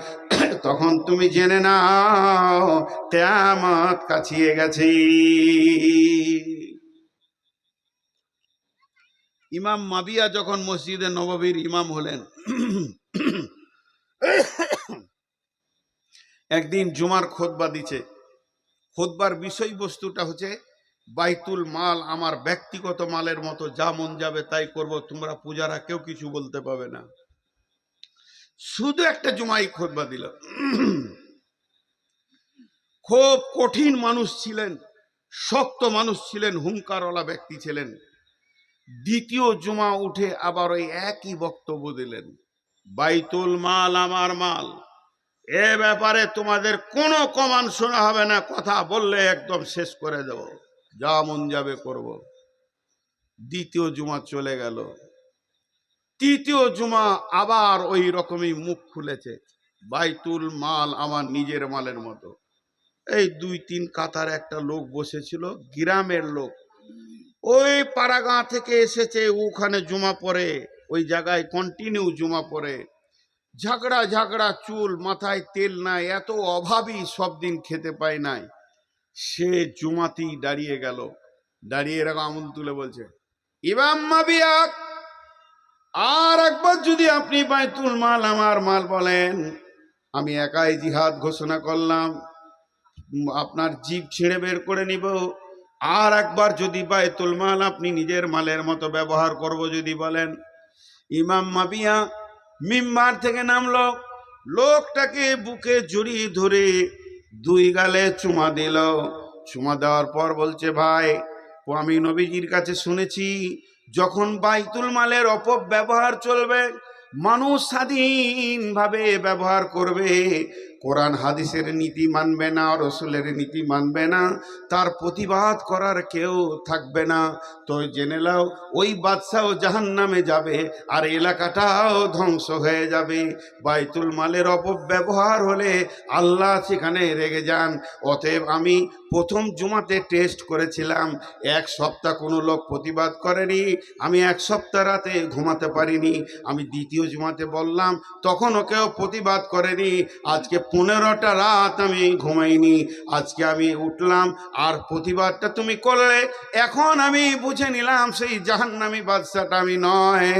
A: তখন তুমি জেনে নাও কিয়ামত কাছিয়ে গেছে। ইমাম মাবিয়া যখন মসজিদে নববীর ইমাম হলেন, একদিন জুমার খুতবা দিচ্ছে। খুতবার বিষয়বস্তুটা হচ্ছে, বাইতুল মাল আমার ব্যক্তিগত মালের মতো, যা মন যাবে তাই করব, তোমরা পূজারা কেউ কিছু বলতে পাবে না। শুধু একটা জুমাই খুতবা দিল। খুব কঠিন মানুষ ছিলেন, শক্ত মানুষ ছিলেন, হুঙ্কারওয়ালা ব্যক্তি ছিলেন। দ্বিতীয় জুমা উঠে আবার ওই একই বক্তব্য দিলেন, বাইতুল মাল আমার মাল, এ ব্যাপারে তোমাদের কোনো কমান্ড শোনা হবে না, কথা বললে একদম শেষ করে দেব, যা মন যাবে করব। দ্বিতীয় জুমা চলে গেল, তৃতীয় জুমা আবার ওই রকমই মুখ খুলেছে, বাইতুল মাল আমার নিজের মালের মতো। এই 2-3 কাতার একটা লোক বসেছিল, গ্রামের লোক, ওই পাড়াগাঁ থেকে এসেছে, ওখানে জুমা পড়ে, ওই জায়গায় কন্টিনিউ জুমা পড়ে, ঝাগড়া ঝাগড়া চুল, মাথায় তেল নাই, এত অভাবী, সব দিন খেতে পায় নাই। সে জুমাতেই দাঁড়িয়ে গেল, দাঁড়িয়ে এরকম আঙুল তুলে বলছে, ইমাম মাবিয়াক, আর একবার যদি আপনি বাইতুল মাল আমার মাল বলেন, আমি একাই জিহাদ ঘোষণা করলাম, আপনার জিভ ছিঁড়ে বের করে নিব। আর একবার যদি বাইতুল মাল আপনি নিজের মালের মতো ব্যবহার করব যদি বলেন। ইমাম মাবিয়া মিম্বার থেকে নামলো, লোকটাকে বুকে জড়িয়ে ধরে 2 গালে চুমা দিল। চুমা দেওয়ার পর বলছে, ভাই, আমি নবীজির কাছে শুনেছি, যখন বাইতুল মালের অপব্যবহার চলবে, মানুষ স্বাধীনভাবে ব্যবহার করবে, কোরআন হাদিসের নীতি মানবে না, রসুলের নীতি মানবে না, তার প্রতিবাদ করার কেউ থাকবে না, তো জেনে নাও ওই বাদশাও জাহান্নামে যাবে, আর এলাকাটাও ধ্বংস হয়ে যাবে। বাইতুল মালের অপব্যবহার হলে আল্লাহ সেখানে রেগে যান। অতএব আমি প্রথম জুমাতে টেস্ট করেছিলাম, 1 সপ্তাহ কোনো লোক প্রতিবাদ করেনি, আমি 1 সপ্তাহ রাতে ঘুমাতে পারিনি। আমি দ্বিতীয় জুমাতে বললাম, তখনও কেউ প্রতিবাদ করেনি। আজকে 15টা রাত আমি ঘুমাইনি, আজকে আমি উঠলাম আর প্রতিবাদটা তুমি করলে, এখন আমি বুঝে নিলাম সেই জাহান্নামী বাদশাটা আমি নয়।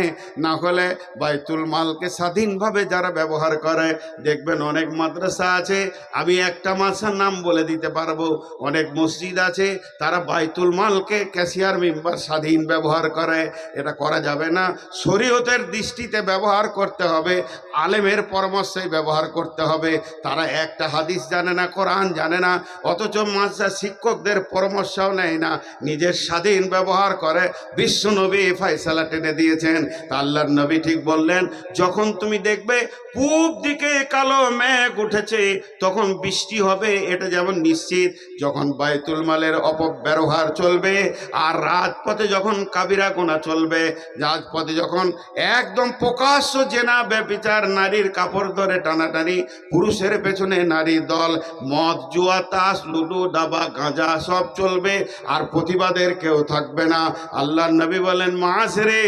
A: না হলে বাইতুল মালকে স্বাধীনভাবে যারা ব্যবহার করে, দেখবেন অনেক মাদ্রাসা আছে, আমি একটা মাদ্রাসার নাম বলে দিতে পারবো, অনেক মসজিদ আছে, তারা বাইতুল মালকে ক্যাশিয়ার মেম্বার স্বাধীন ব্যবহার করে। এটা করা যাবে না, শরীয়তের দৃষ্টিতে ব্যবহার করতে হবে, আলেমের পরামর্শে ব্যবহার করতে হবে। তারা একটা হাদিস জানে না, কোরআন জানে না, অথচ মাদ্রাসা শিক্ষকদের পরামর্শও নেয় না, নিজের স্বাধীন ব্যবহার করে। বিশ্ব নবী ফয়সালা টেনে দিয়েছেন। তা আল্লাহর নবী ঠিক বললেন, যখন তুমি দেখবে পূব দিকে কালো মেঘ উঠেছে, তখন বৃষ্টি হবে, এটা যেমন নিশ্চিত। যখন বাইতুল মালের অপব্যবহার চলবে, আর রাজপথে যখন কাবিরা গোনা চলবে, রাজপথে যখন একদম প্রকাশ্য জেনা ব্যভিচার, নারীর কাপড় ধরে টানাটানি, পুরুষের পেছনে নারী দল, মদ জুয়া তাস লুডু দাবা গাঁজা সব চলবে, আর প্রতিবাদের কেউ থাকবে না। আল্লাহর নবী বলেন, মাস রে,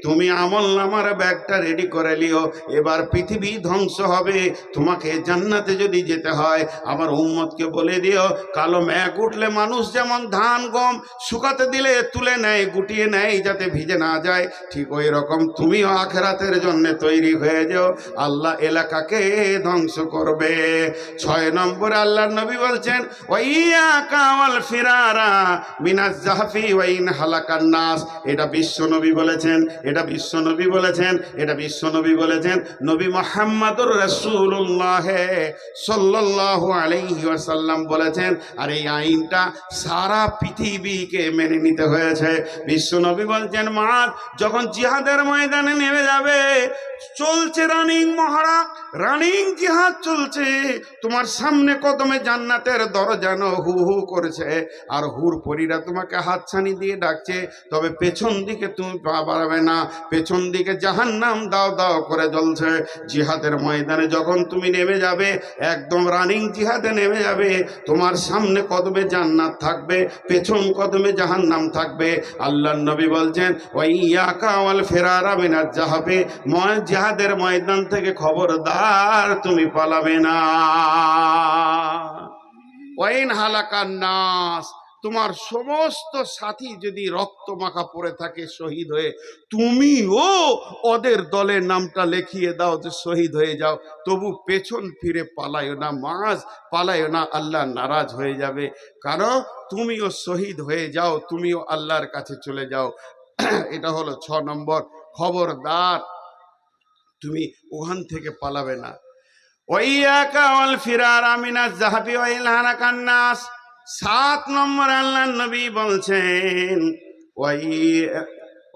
A: তুমি আমল নামার ব্যাগটা রেডি করে লিও, এবার পৃথিবী ধ্বংস হবে, তোমাকে জান্নাতে যদি যেতে হয় আমার উম্মতকে বলে দিও, কালো মেঘ উঠলে মানুষ যেমন ধান গম শুকাতে দিলে তুলে নেয়, গুটিয়ে নেয় যাতে ভিজে না যায়, ঠিক ওই রকম তুমিও আখেরাতের জন্য তৈরি হয়ে যাও, আল্লাহ এলাকাকে ধ্বংস করবে। 6 নম্বরে আল্লাহর নবী বলছেন, ওয়াইয়াকা ওয়াল ফিরারা মিনাজ জাহফি ওয়া ইন হালাকান নাস। এটা বিশ্ব নবী বলেছেন, এটা বিশ্ব নবী বলেছেন, এটা বিশ্ব নবী বলেছেন, নবী মুহাম্মদুর রাসূলুল্লাহ সাল্লাল্লাহু আলাইহি ওয়াসাল্লাম বলেছেন। আর এই আইনটা সারা পৃথিবীকে মেনে নিতে হয়েছে। বিশ্ব নবী বলছেন, মাদ যখন জিহাদের ময়দানে নেমে যাবে, চলছে রানিং মহড়া, রানিং জিহাদ চলছে, তোমার সামনে কদমে জান্নাতের দরজানো হু হু করেছে, আর হুর পরীরা তোমাকে হাতছানি দিয়ে ডাকছে, তবে পেছন দিকে তুমি পা বাড়াবে না, পেছন দিকে জাহান্নাম দাও দাও করে জ্বলছে। জিহাদের ময়দানে যখন তুমি নেমে যাবে, একদম রানিং জিহাদে নেমে যাবে, তোমার সামনে কদমে জান্নাত থাকবে, পেছন কদমে জাহান্নাম থাকবে। আল্লাহর নবী বলছেন, ওয়াইয়াকা ওয়াল ফিরারা মিনাজ জাহফি, জিহাদের ময়দান থেকে খবরদার তুমি পালাবে না। ওয়াইন হালাকান নাস, তোমার সমস্ত সাথী যদি রক্ত মাখা পড়ে থাকে শহীদ হয়ে, তুমিও ওদের দলের নামটা লিখিয়ে দাও যে শহীদ হয়ে যাও, তবু পেছন ফিরে পালায়ো না, মাজ পালায়ো না, আল্লাহ নারাজ হয়ে যাবে। কারণ তুমিও শহীদ হয়ে যাও, তুমিও আল্লাহর কাছে চলে যাও। এটা হলো 6 নম্বর, খবরদার তুমি ওখান থেকে পালাবে না। ওয়াইয়াকা ওয়াল ফিরারা মিনাজ যাহাবি ওয়া ইলহানাকান নাস। 7 নম্বর আল্লাহর নবী বলছেন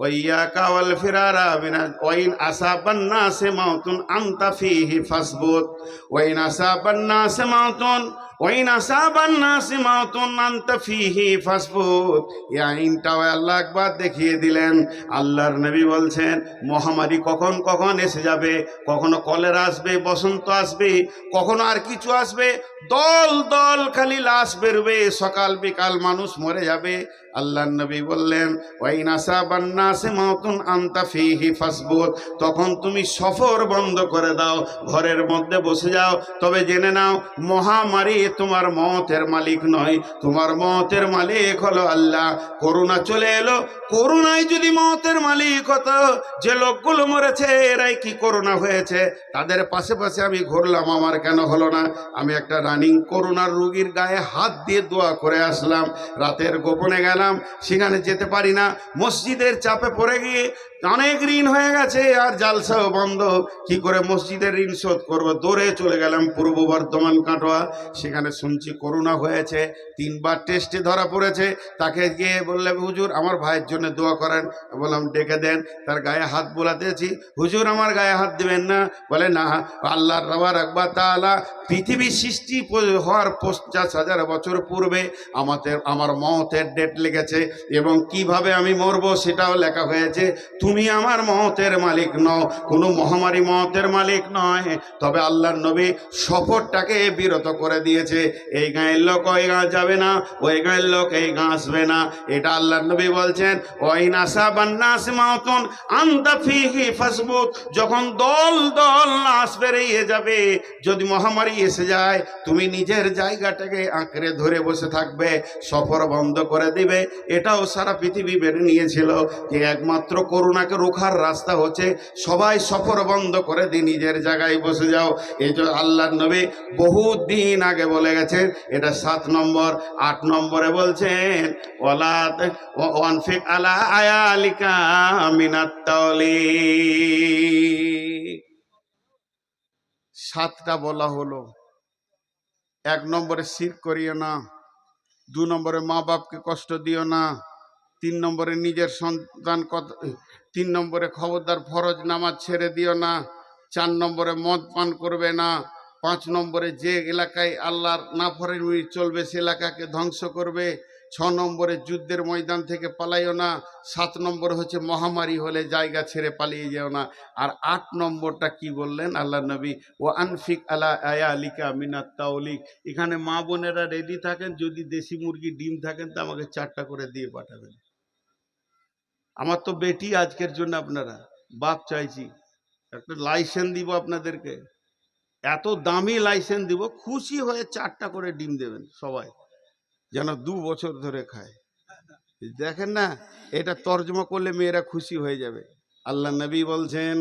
A: ওয়াইয়াকা ওয়াল ফিরারা মিনাজ ওয়া ইন আসাবান নাসে মাউতুন আনতা ফীহি ফাসবুত ওয়া ইন আসাবান নাসে মাউতুন ওয়াইন আসাবান নাসি মাউতুন আনতা ফীহি ফাসবুত। এই আইনটাও আল্লাহ একবার দেখিয়ে দিলেন। আল্লাহর নবী বলছেন মহামারী কখন কখন এসে যাবে, কখনো কলেরা আসবে, বসন্ত আসবে, কখনো আর কিছু আসবে, দল দল খালি লাশ বেরোবে, সকাল বিকাল মানুষ মরে যাবে। আল্লাহর নবী বললেন ওয়াইন আসাবান নাসি মাউতুন আনতা ফীহি ফাসবুত। তখন তুমি সফর বন্ধ করে দাও, ঘরের মধ্যে বসে যাও। তবে জেনে নাও মহামারী তোমার মতের মালিক নয়, তোমার মতের মালিক হলো আল্লাহ। করোনা চলে এলো, করোনায় যদি মতের মালিক হতো, যে লোকগুলো মরেছে এরাই কি করোনা হয়েছে, তাদের পাশে পাশে আমি ঘুরলাম, আমার কেন হলো না? আমি একটা রানিং করোনার রোগীর গায়ে হাত দিয়ে দোয়া করে আসলাম। রাতের গোপনে গেলাম, সেখানে যেতে পারি না, মসজিদের চাপে পড়ে গিয়ে অনেক ঋণ হয়ে গেছে আর জালসাও বন্ধ, কি করে মসজিদের ঋণ শোধ করবো? দৌড়ে চলে গেলাম পূর্ব বর্ধমান কাটোয়া, সেখানে শুনছি করোনা হয়েছে, 3বার টেস্টে ধরা পড়েছে। তাকে গিয়ে বললে হুজুর আমার ভাইয়ের জন্য দোয়া করেন। বললাম ডেকে দেন। তার গায়ে হাত বোলাতেছি, হুজুর আমার গায়ে হাত দিবেন না। বলে না, আল্লাহর রাবার আকবার তাআলা পৃথিবী সৃষ্টি হওয়ার 50,000 বছর পূর্বে আমার মতের ডেট লেগেছে এবং কিভাবে আমি মরবো সেটাও লেখা হয়েছে। তুমি আমার মতের মালিক নও, কোনো মহামারী মতের মালিক নয়। তবে আল্লাহর নবী সফরটাকে বিরত করে দিয়েছে। এই গাঁয়ের লোক ওই গাঁ যাবে না, ওই গাঁয়ের লোক এই গাঁ আসবে না। এটা আল্লাহর নবী বলছেন ওয়াইন আসাবান নাস মাউতুন আনতা ফীহি ফাসবুত। যখন দল দল লাশ বেরিয়ে যাবে, যদি মহামারী এসে যায়, তুমি নিজের জায়গাটাকে আঁকড়ে ধরে বসে থাকবে, সফর বন্ধ করে দিবে। এটাও সারা পৃথিবী মেনে নিয়েছিল যে একমাত্র করোনাকে রোখার রাস্তা হচ্ছে সবাই সফর বন্ধ করে দিয়ে নিজের জায়গায় বসে যাও। এই যে আল্লাহর নবী বহুত দিন আগে বলে গেছেন। এটা 7 নম্বর। 8 নম্বরে বলছেন ওয়ালাত ওয়ানফিক আলা আয়ালিকা মিনাত তাওলিক। 7টা বলা হলো। 1 নম্বরে শিরক করিও না, 2 নম্বরে মা বাপকে কষ্ট দিও না, 3 নম্বরে নিজের সন্তান 3 নম্বরে খবরদার ফরজ নামাজ ছেড়ে দিও না, 4 নম্বরে মদ পান করবে না, 5 নম্বরে যে এলাকায় আল্লাহর নাফরমানি চলবে সে এলাকাকে ধ্বংস করবে, 6 নম্বরে যুদ্ধের ময়দান থেকে পালাইও না, 7 নম্বর হচ্ছে মহামারী হলে জায়গা ছেড়ে পালিয়ে যেও না। আর 8 নম্বরটা কি বললেন আল্লাহ নবী? ও আনফিক আলা আয়ালিকা মিনাত তাওলিক। এখানে মা বোনেরা রেডি থাকেন, যদি দেশি মুরগি ডিম থাকেন তো আমাকে 4টা করে দিয়ে পাঠাবেন। আমার তো বেটি আজকের জন্য আপনারা বাপ চাইছি, একটা লাইসেন্স দিব আপনাদেরকে, এত দামি লাইসেন্স দিব, খুশি হয়ে 4টা করে ডিম দেবেন সবাই, যেন 2 বছর ধরে খায়। দেখেন না, এটা তর্জমা করলে মেয়েরা খুশি হয়ে যাবে। আল্লাহ নবী বলছেন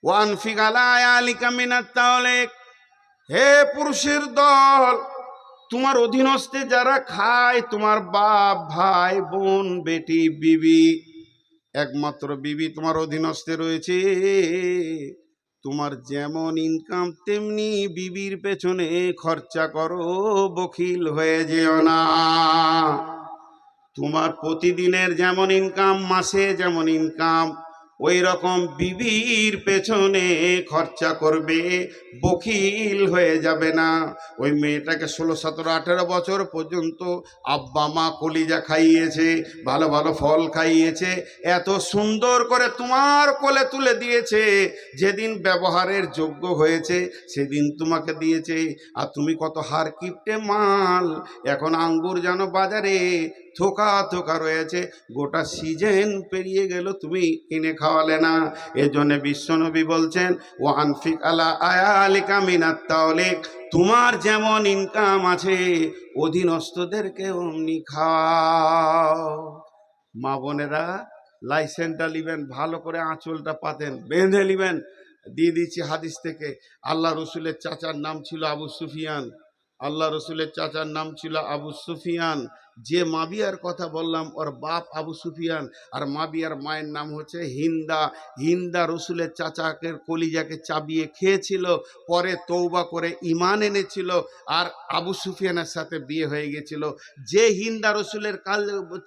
A: ওয়ানফিক আলা আয়ালিকা মিনাত তাওলিক। হে পুরুষের দল, তোমার অধীনস্থে যারা খায়, তোমার বাপ, ভাই, বোন, বেটি, বিবি, একমাত্র বিবি তোমার অধীনস্থে রয়েছে। তোমার যেমন ইনকাম তেমনি বিবির পেছনে খরচা করো, বখিল হয়ে যেও না। তোমার প্রতিদিনের যেমন ইনকাম, মাসে যেমন ইনকাম, ওই রকম বিবির পেছনে খরচা করবে, বখিল হয়ে যাবে না। ওই মেয়েটাকে 16, 17, 18 বছর পর্যন্ত আব্বা মা কলিজা খাইয়েছে, ভালো ভালো ফল খাইয়েছে, এত সুন্দর করে তোমার কোলে তুলে দিয়েছে। যেদিন ব্যবহারের যোগ্য হয়েছে সেদিন তোমাকে দিয়েছে। আর তুমি কত হার কিপটে মাল, এখন আঙ্গুর যেন বাজারে থোকা থোকা রয়েছে, গোটা সিজন পেরিয়ে গেল, তুমি কিনে খাওয়ালে না। এজন্য বিশ্বনবী বলছেন ওয়ানফিক আলা আয়ালিকা মিনাত তাওলিক। তোমার যেমন ইনকাম আছে অধীনস্থদেরকে অমনি খাও। মা বোনেরা লাইসেন্সটা নিবেন, ভালো করে আঁচলটা পাতেন, বেঁধে নিবেন। দিয়ে দিচ্ছি হাদিস থেকে। আল্লাহ রসুলের চাচার নাম ছিল আবু সুফিয়ান। আল্লাহ রসুলের চাচার নাম ছিল আবু সুফিয়ান। যে মাবিয়ার কথা বললাম ওর বাপ আবু সুফিয়ান, আর মাবিয়ার মায়ের নাম হচ্ছে হিন্দা। হিন্দা রসুলের চাচাকে কলিজাকে চাবিয়ে খেয়েছিল, পরে তৌবা করে ঈমান এনেছিল, আর আবু সুফিয়ানের সাথে বিয়ে হয়ে গেছিল। যে হিন্দা রসুলের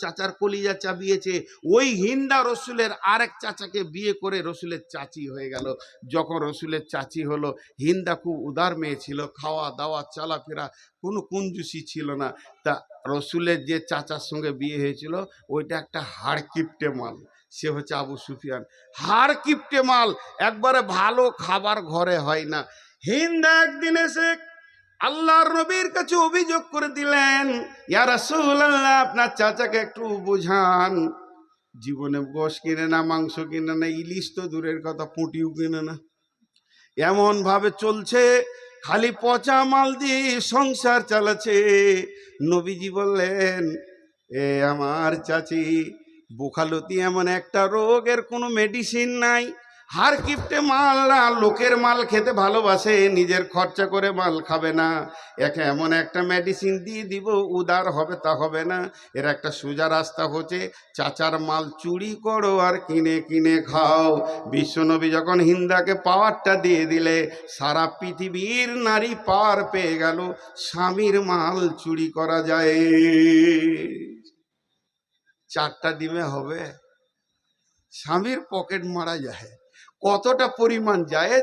A: চাচার কলিজা চাবিয়েছে, ওই হিন্দা রসুলের আরেক চাচাকে বিয়ে করে রসুলের চাচি হয়ে গেল। যখন রসুলের চাচি হলো, হিন্দা খুব উদার মেয়ে ছিল, খাওয়া দাওয়া চলাফেরা কোনো কুঞ্জুসি ছিল না। তা রসুলের যে চাচার সঙ্গে বিয়ে হয়েছিল, ওইটা একটা হাড় কিপটে মাল, সে হচ্ছে আবু সুফিয়ান। হাড় কিপটে মাল, একবারে ভালো খাবার ঘরে হয় না। হিন্দা একদিন এসে আল্লাহর নবীর কাছে অভিযোগ করে দিলেন, ইয়া রাসূলুল্লাহ, আপনার চাচাকে একটু বুঝান, জীবনে গোশ কিনে না, মাংস কিনে না, ইলিশ তো দূরের কথা, পুঁটিও কিনে না, এমন ভাবে চলছে, খালি পচা মাল দিয়ে সংসার চালাচ্ছে। নবীজি বললেন, এ আমার চাচি, বোখালতি এমন একটা রোগের কোনো মেডিসিন নাই। হার কিপটে মাল না, লোকের মাল খেতে ভালোবাসে, নিজের খরচা করে মাল খাবে না। একে এমন একটা মেডিসিন দিয়ে দিব, উদার হবে তা হবে না। এর একটা সোজা রাস্তা হচ্ছে, চাচার মাল চুরি করো আর কিনে কিনে খাও। বিশ্বনবী যখন হিন্দাকে পাওয়ারটা দিয়ে দিলে, সারা পৃথিবীর নারী পার পেয়ে গেল, স্বামীর মাল চুরি করা যায়। 4টা ডিমে হবে, স্বামীর পকেট মারা যায়, কতটা পরিমাণ যায়,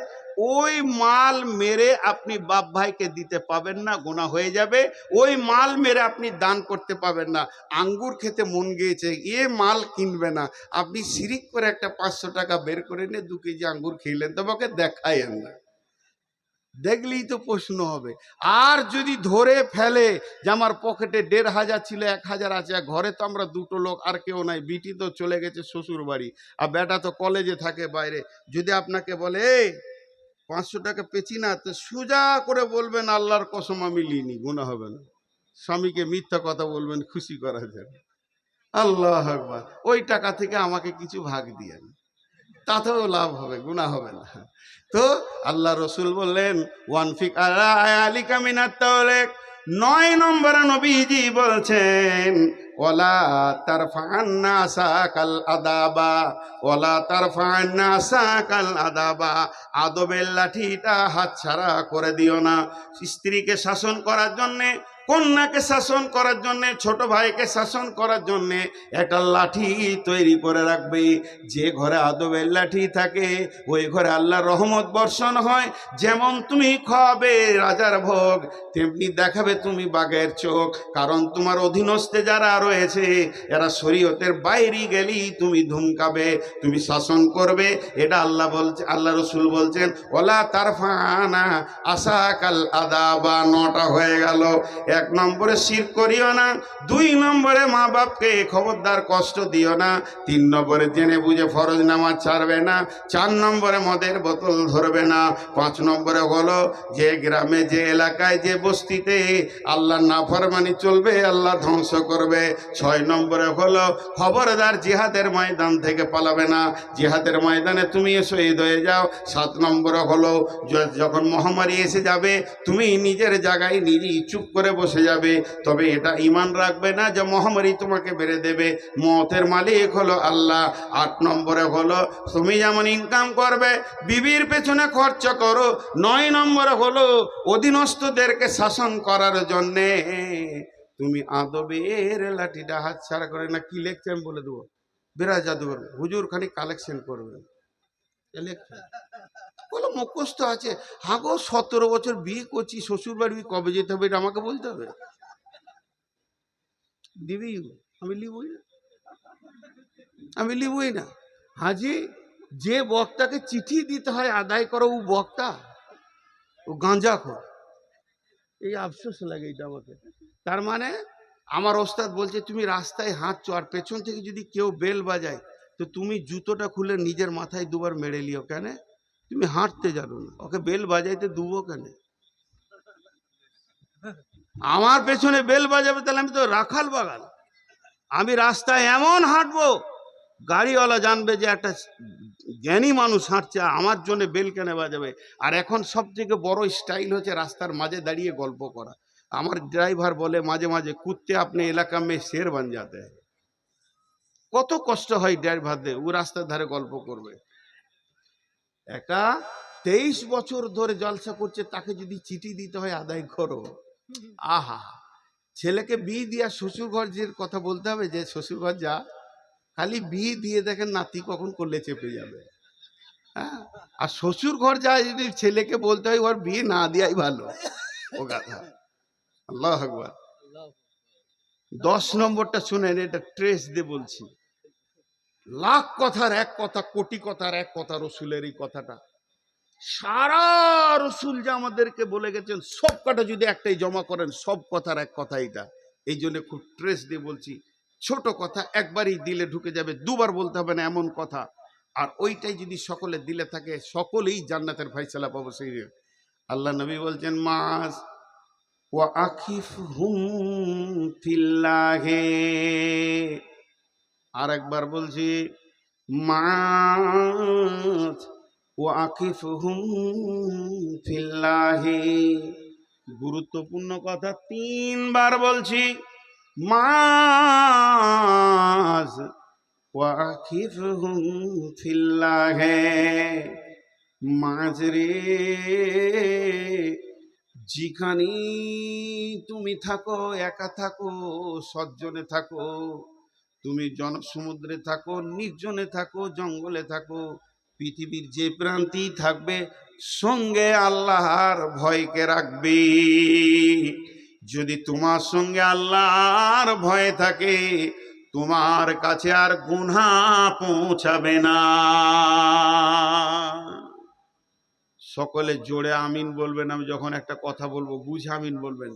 A: ওই মাল মেরে আপনি বাপ ভাইকে দিতে পাবেন না, গোনা হয়ে যাবে। ওই মাল মেরে আপনি দান করতে পাবেন না। আঙ্গুর খেতে মন গিয়েছে, মাল কিনবে না, আপনি শিরিক করে একটা 500 টাকা বের করে নিয়ে 2 কেজি আঙ্গুর খেলেন, তোমাকে দেখায়েন না, দেখলেই তো প্রশ্ন হবে। আর যদি ধরে ফেলে যে আমার পকেটে 1500 ছিল, 1000 আছে, ঘরে তো আমরা 2টো লোক, আর কেউ নাই, বিটি তো চলে গেছে শ্বশুর বাড়ি, আর বেটা তো কলেজে থাকে বাইরে, যদি আপনাকে বলে 500 টাকা পেছি না, তো সোজা করে বলবেন আল্লাহর কসম আমি লিনি, গুনাহ হবে না। স্বামীকে মিথ্যা কথা বলবেন খুশি করার জন্য, আল্লাহু আকবার, ওই টাকা থেকে আমাকে কিছু ভাগ দিয়েন, তাতেও লাভ হবে, গুনাহ হবে না। তো আল্লাহ রসুল বললেন, ওয়ানফিক আলিকা মিনাত তাওলেক, 9 নম্বরে নবীজি বলছেন, ওয়ালা তারফা'আন নাসা কাল আদাবা, ওয়ালা তারফা'আন নাসা কাল আদাবা, আদবের লাঠিটা হাতছাড়া করে দিও না। স্ত্রীকে শাসন করার জন্যে, কন্যাকে শাসন করার জন্যে, ছোট ভাইকে শাসন করার জন্যে একটা লাঠি তৈরি করে রাখবে। যে ঘরে আদবের লাঠি থাকে, ওই ঘরে আল্লাহর রহমত বর্ষণ হয়। যেমন তুমি খাওয়াবে রাজার ভোগ, তেমনি দেখাবে তুমি বাঘের চোখ। কারণ তোমার অধীনস্থে যারা রয়েছে, এরা শরীয়তের বাইরে গেলেই তুমি ধুমকাবে, তুমি শাসন করবে। এটা আল্লাহ বলছে, আল্লাহ রসুল বলছেন, ওলা তারফানা আসাকাল আদাবা। 9টা হয়ে গেল। 1 নম্বরে শিরক করিও না, 2 নম্বরে মা বাপকে খবরদার কষ্ট দিও না, 3 নম্বরে জেনে বুঝে ফরজ নামাজ ছাড়বে না, 4 নম্বরে মদের বোতল ধরবে না, 5 নম্বরে হলো যে গ্রামে, যে এলাকায়, যে বস্তিতে আল্লাহর নাফরমানি চলবে, আল্লাহ ধ্বংস করবে। 6 নম্বরে হলো খবরদার জিহাদের ময়দান থেকে পালাবে না, জিহাদের ময়দানে তুমি শহীদ হয়ে যাও। 7 নম্বরে হলো যখন মহামারী এসে যাবে, তুমি নিজের জায়গায় নিজেই চুপ করে বসে যাবে, তবে এটা ঈমান রাখবে না যে মহামারী তোমাকে বেড়ে দেবে। মতের মালিক হলো আল্লাহ। 8 নম্বরে হলো তুমি যেমন ইনকাম করবে, বিবির পেছনে খরচ করো। 9 নম্বরে হলো অধীনস্থদেরকে শাসন করার জন্যে তুমি আদবের লাঠিটা হাত ছাড়া করে না। কি লেখছে আমি বলে দেবো, বিরাজ জাদুঘর হুজুর খালি কালেকশন করবেন, বলো মুখস্থ আছে। হাগো 17 বছর বিয়ে করছি, শ্বশুর বাড়ি কবে যেতে হবে এটা আমাকে বলতে হবে? দিবি? আমি লিবই না, আমি লিবই না। হাজি, যে বক্তাকে চিঠি দিতে হয় আদায় করো, ও বক্তা, ও গাঁজা খোর। এই আফসোস লাগে এটা আমাকে। তার মানে আমার ওস্তাদ বলছে, তুমি রাস্তায় হাঁটছো আর পেছন থেকে যদি কেউ বেল বাজায়, তো তুমি জুতোটা খুলে নিজের মাথায় 2বার মেরে লিও। কেন? তুমি হাঁটতে জানো না, ওকে বেল বাজাইতে দুবো কেন? আমার পেছনে বেল বাজাবে, তাহলে আমি তো রাখাল বাগাল। আমি রাস্তায় এমন হাঁটবো, গাড়িওয়ালা জানবে যে একটা জ্ঞানী মানুষ হাঁটছে, আমার জন্য বেল কেন বাজাবে। আর এখন সব থেকে বড় স্টাইল হচ্ছে রাস্তার মাঝে দাঁড়িয়ে গল্প করা। আমার ড্রাইভার বলে মাঝে মাঝে, কুত্তে আপনি এলাকা মে শের বান যাতে হ্যায়। কত কষ্ট হয় ড্রাইভারদের, ও রাস্তার ধারে গল্প করবে। একা 23 বছর ধরে জলসা করছে, তাকে যদি চিঠি দিতে হয় আদায় করো, আহা। ছেলেকে বিয়ে দিয়া শ্বশুর ঘর যে কথা বলতে হবে, যে শ্বশুর ঘর যা, খালি বিয়ে দিয়ে দেখেন নাতি কখন করলে চেপে যাবে। হ্যাঁ, আর শ্বশুর ঘর যা যদি ছেলেকে বলতে হয়, ওর বিয়ে না দেওয়াই ভালো। ও কথা, আল্লাহ আকবার। 10 নম্বরটা শুনেন, এটা ট্রেস দিয়ে বলছি। লাখ কথার এক কথা, কোটি কথার এক কথা, রসুলের এই কথাটা সারা রসুল যে আমাদেরকে বলে গেছেন, সব কটা যদি একটাই জমা করেন, সব কথার এক কথা এটা। এই জন্য খুব ট্রেস দিয়ে বলছি। ছোট কথা একবারই দিলে ঢুকে যাবে, দুবার বলতে হবে না এমন কথা। আর ওইটাই যদি সকলে দিলে থাকে, সকলেই জান্নাতের ফায়সালা পাবো। সেই আল্লাহ নবী বলছেন, মাস ওয়া আখিফহুম ফিল্লাহে। আর একবার বলছি, মাস ওয়া আখিফহুম ফিল্লাহি। গুরুত্বপূর্ণ কথা 3 বার বলছি, মাস ওয়া আখিফহুম ফিল্লাহি। মাঝরে যেখানে তুমি থাকো, একা থাকো, সজ্জনে থাকো, তুমি জনসমুদ্রে থাকো, নির্জনে থাকো, জঙ্গলে থাকো, পৃথিবীর যে প্রান্তেই থাকবে, সঙ্গে আল্লাহর ভয়কে রাখবে। যদি তোমার সঙ্গে আল্লাহর ভয় থাকে, তোমার কাছে আর গুনাহ পৌঁছাবে না। সকলে জোরে আমিন বলবেন। আমি যখন একটা কথা বলবো বুঝে আমিন বলবেন।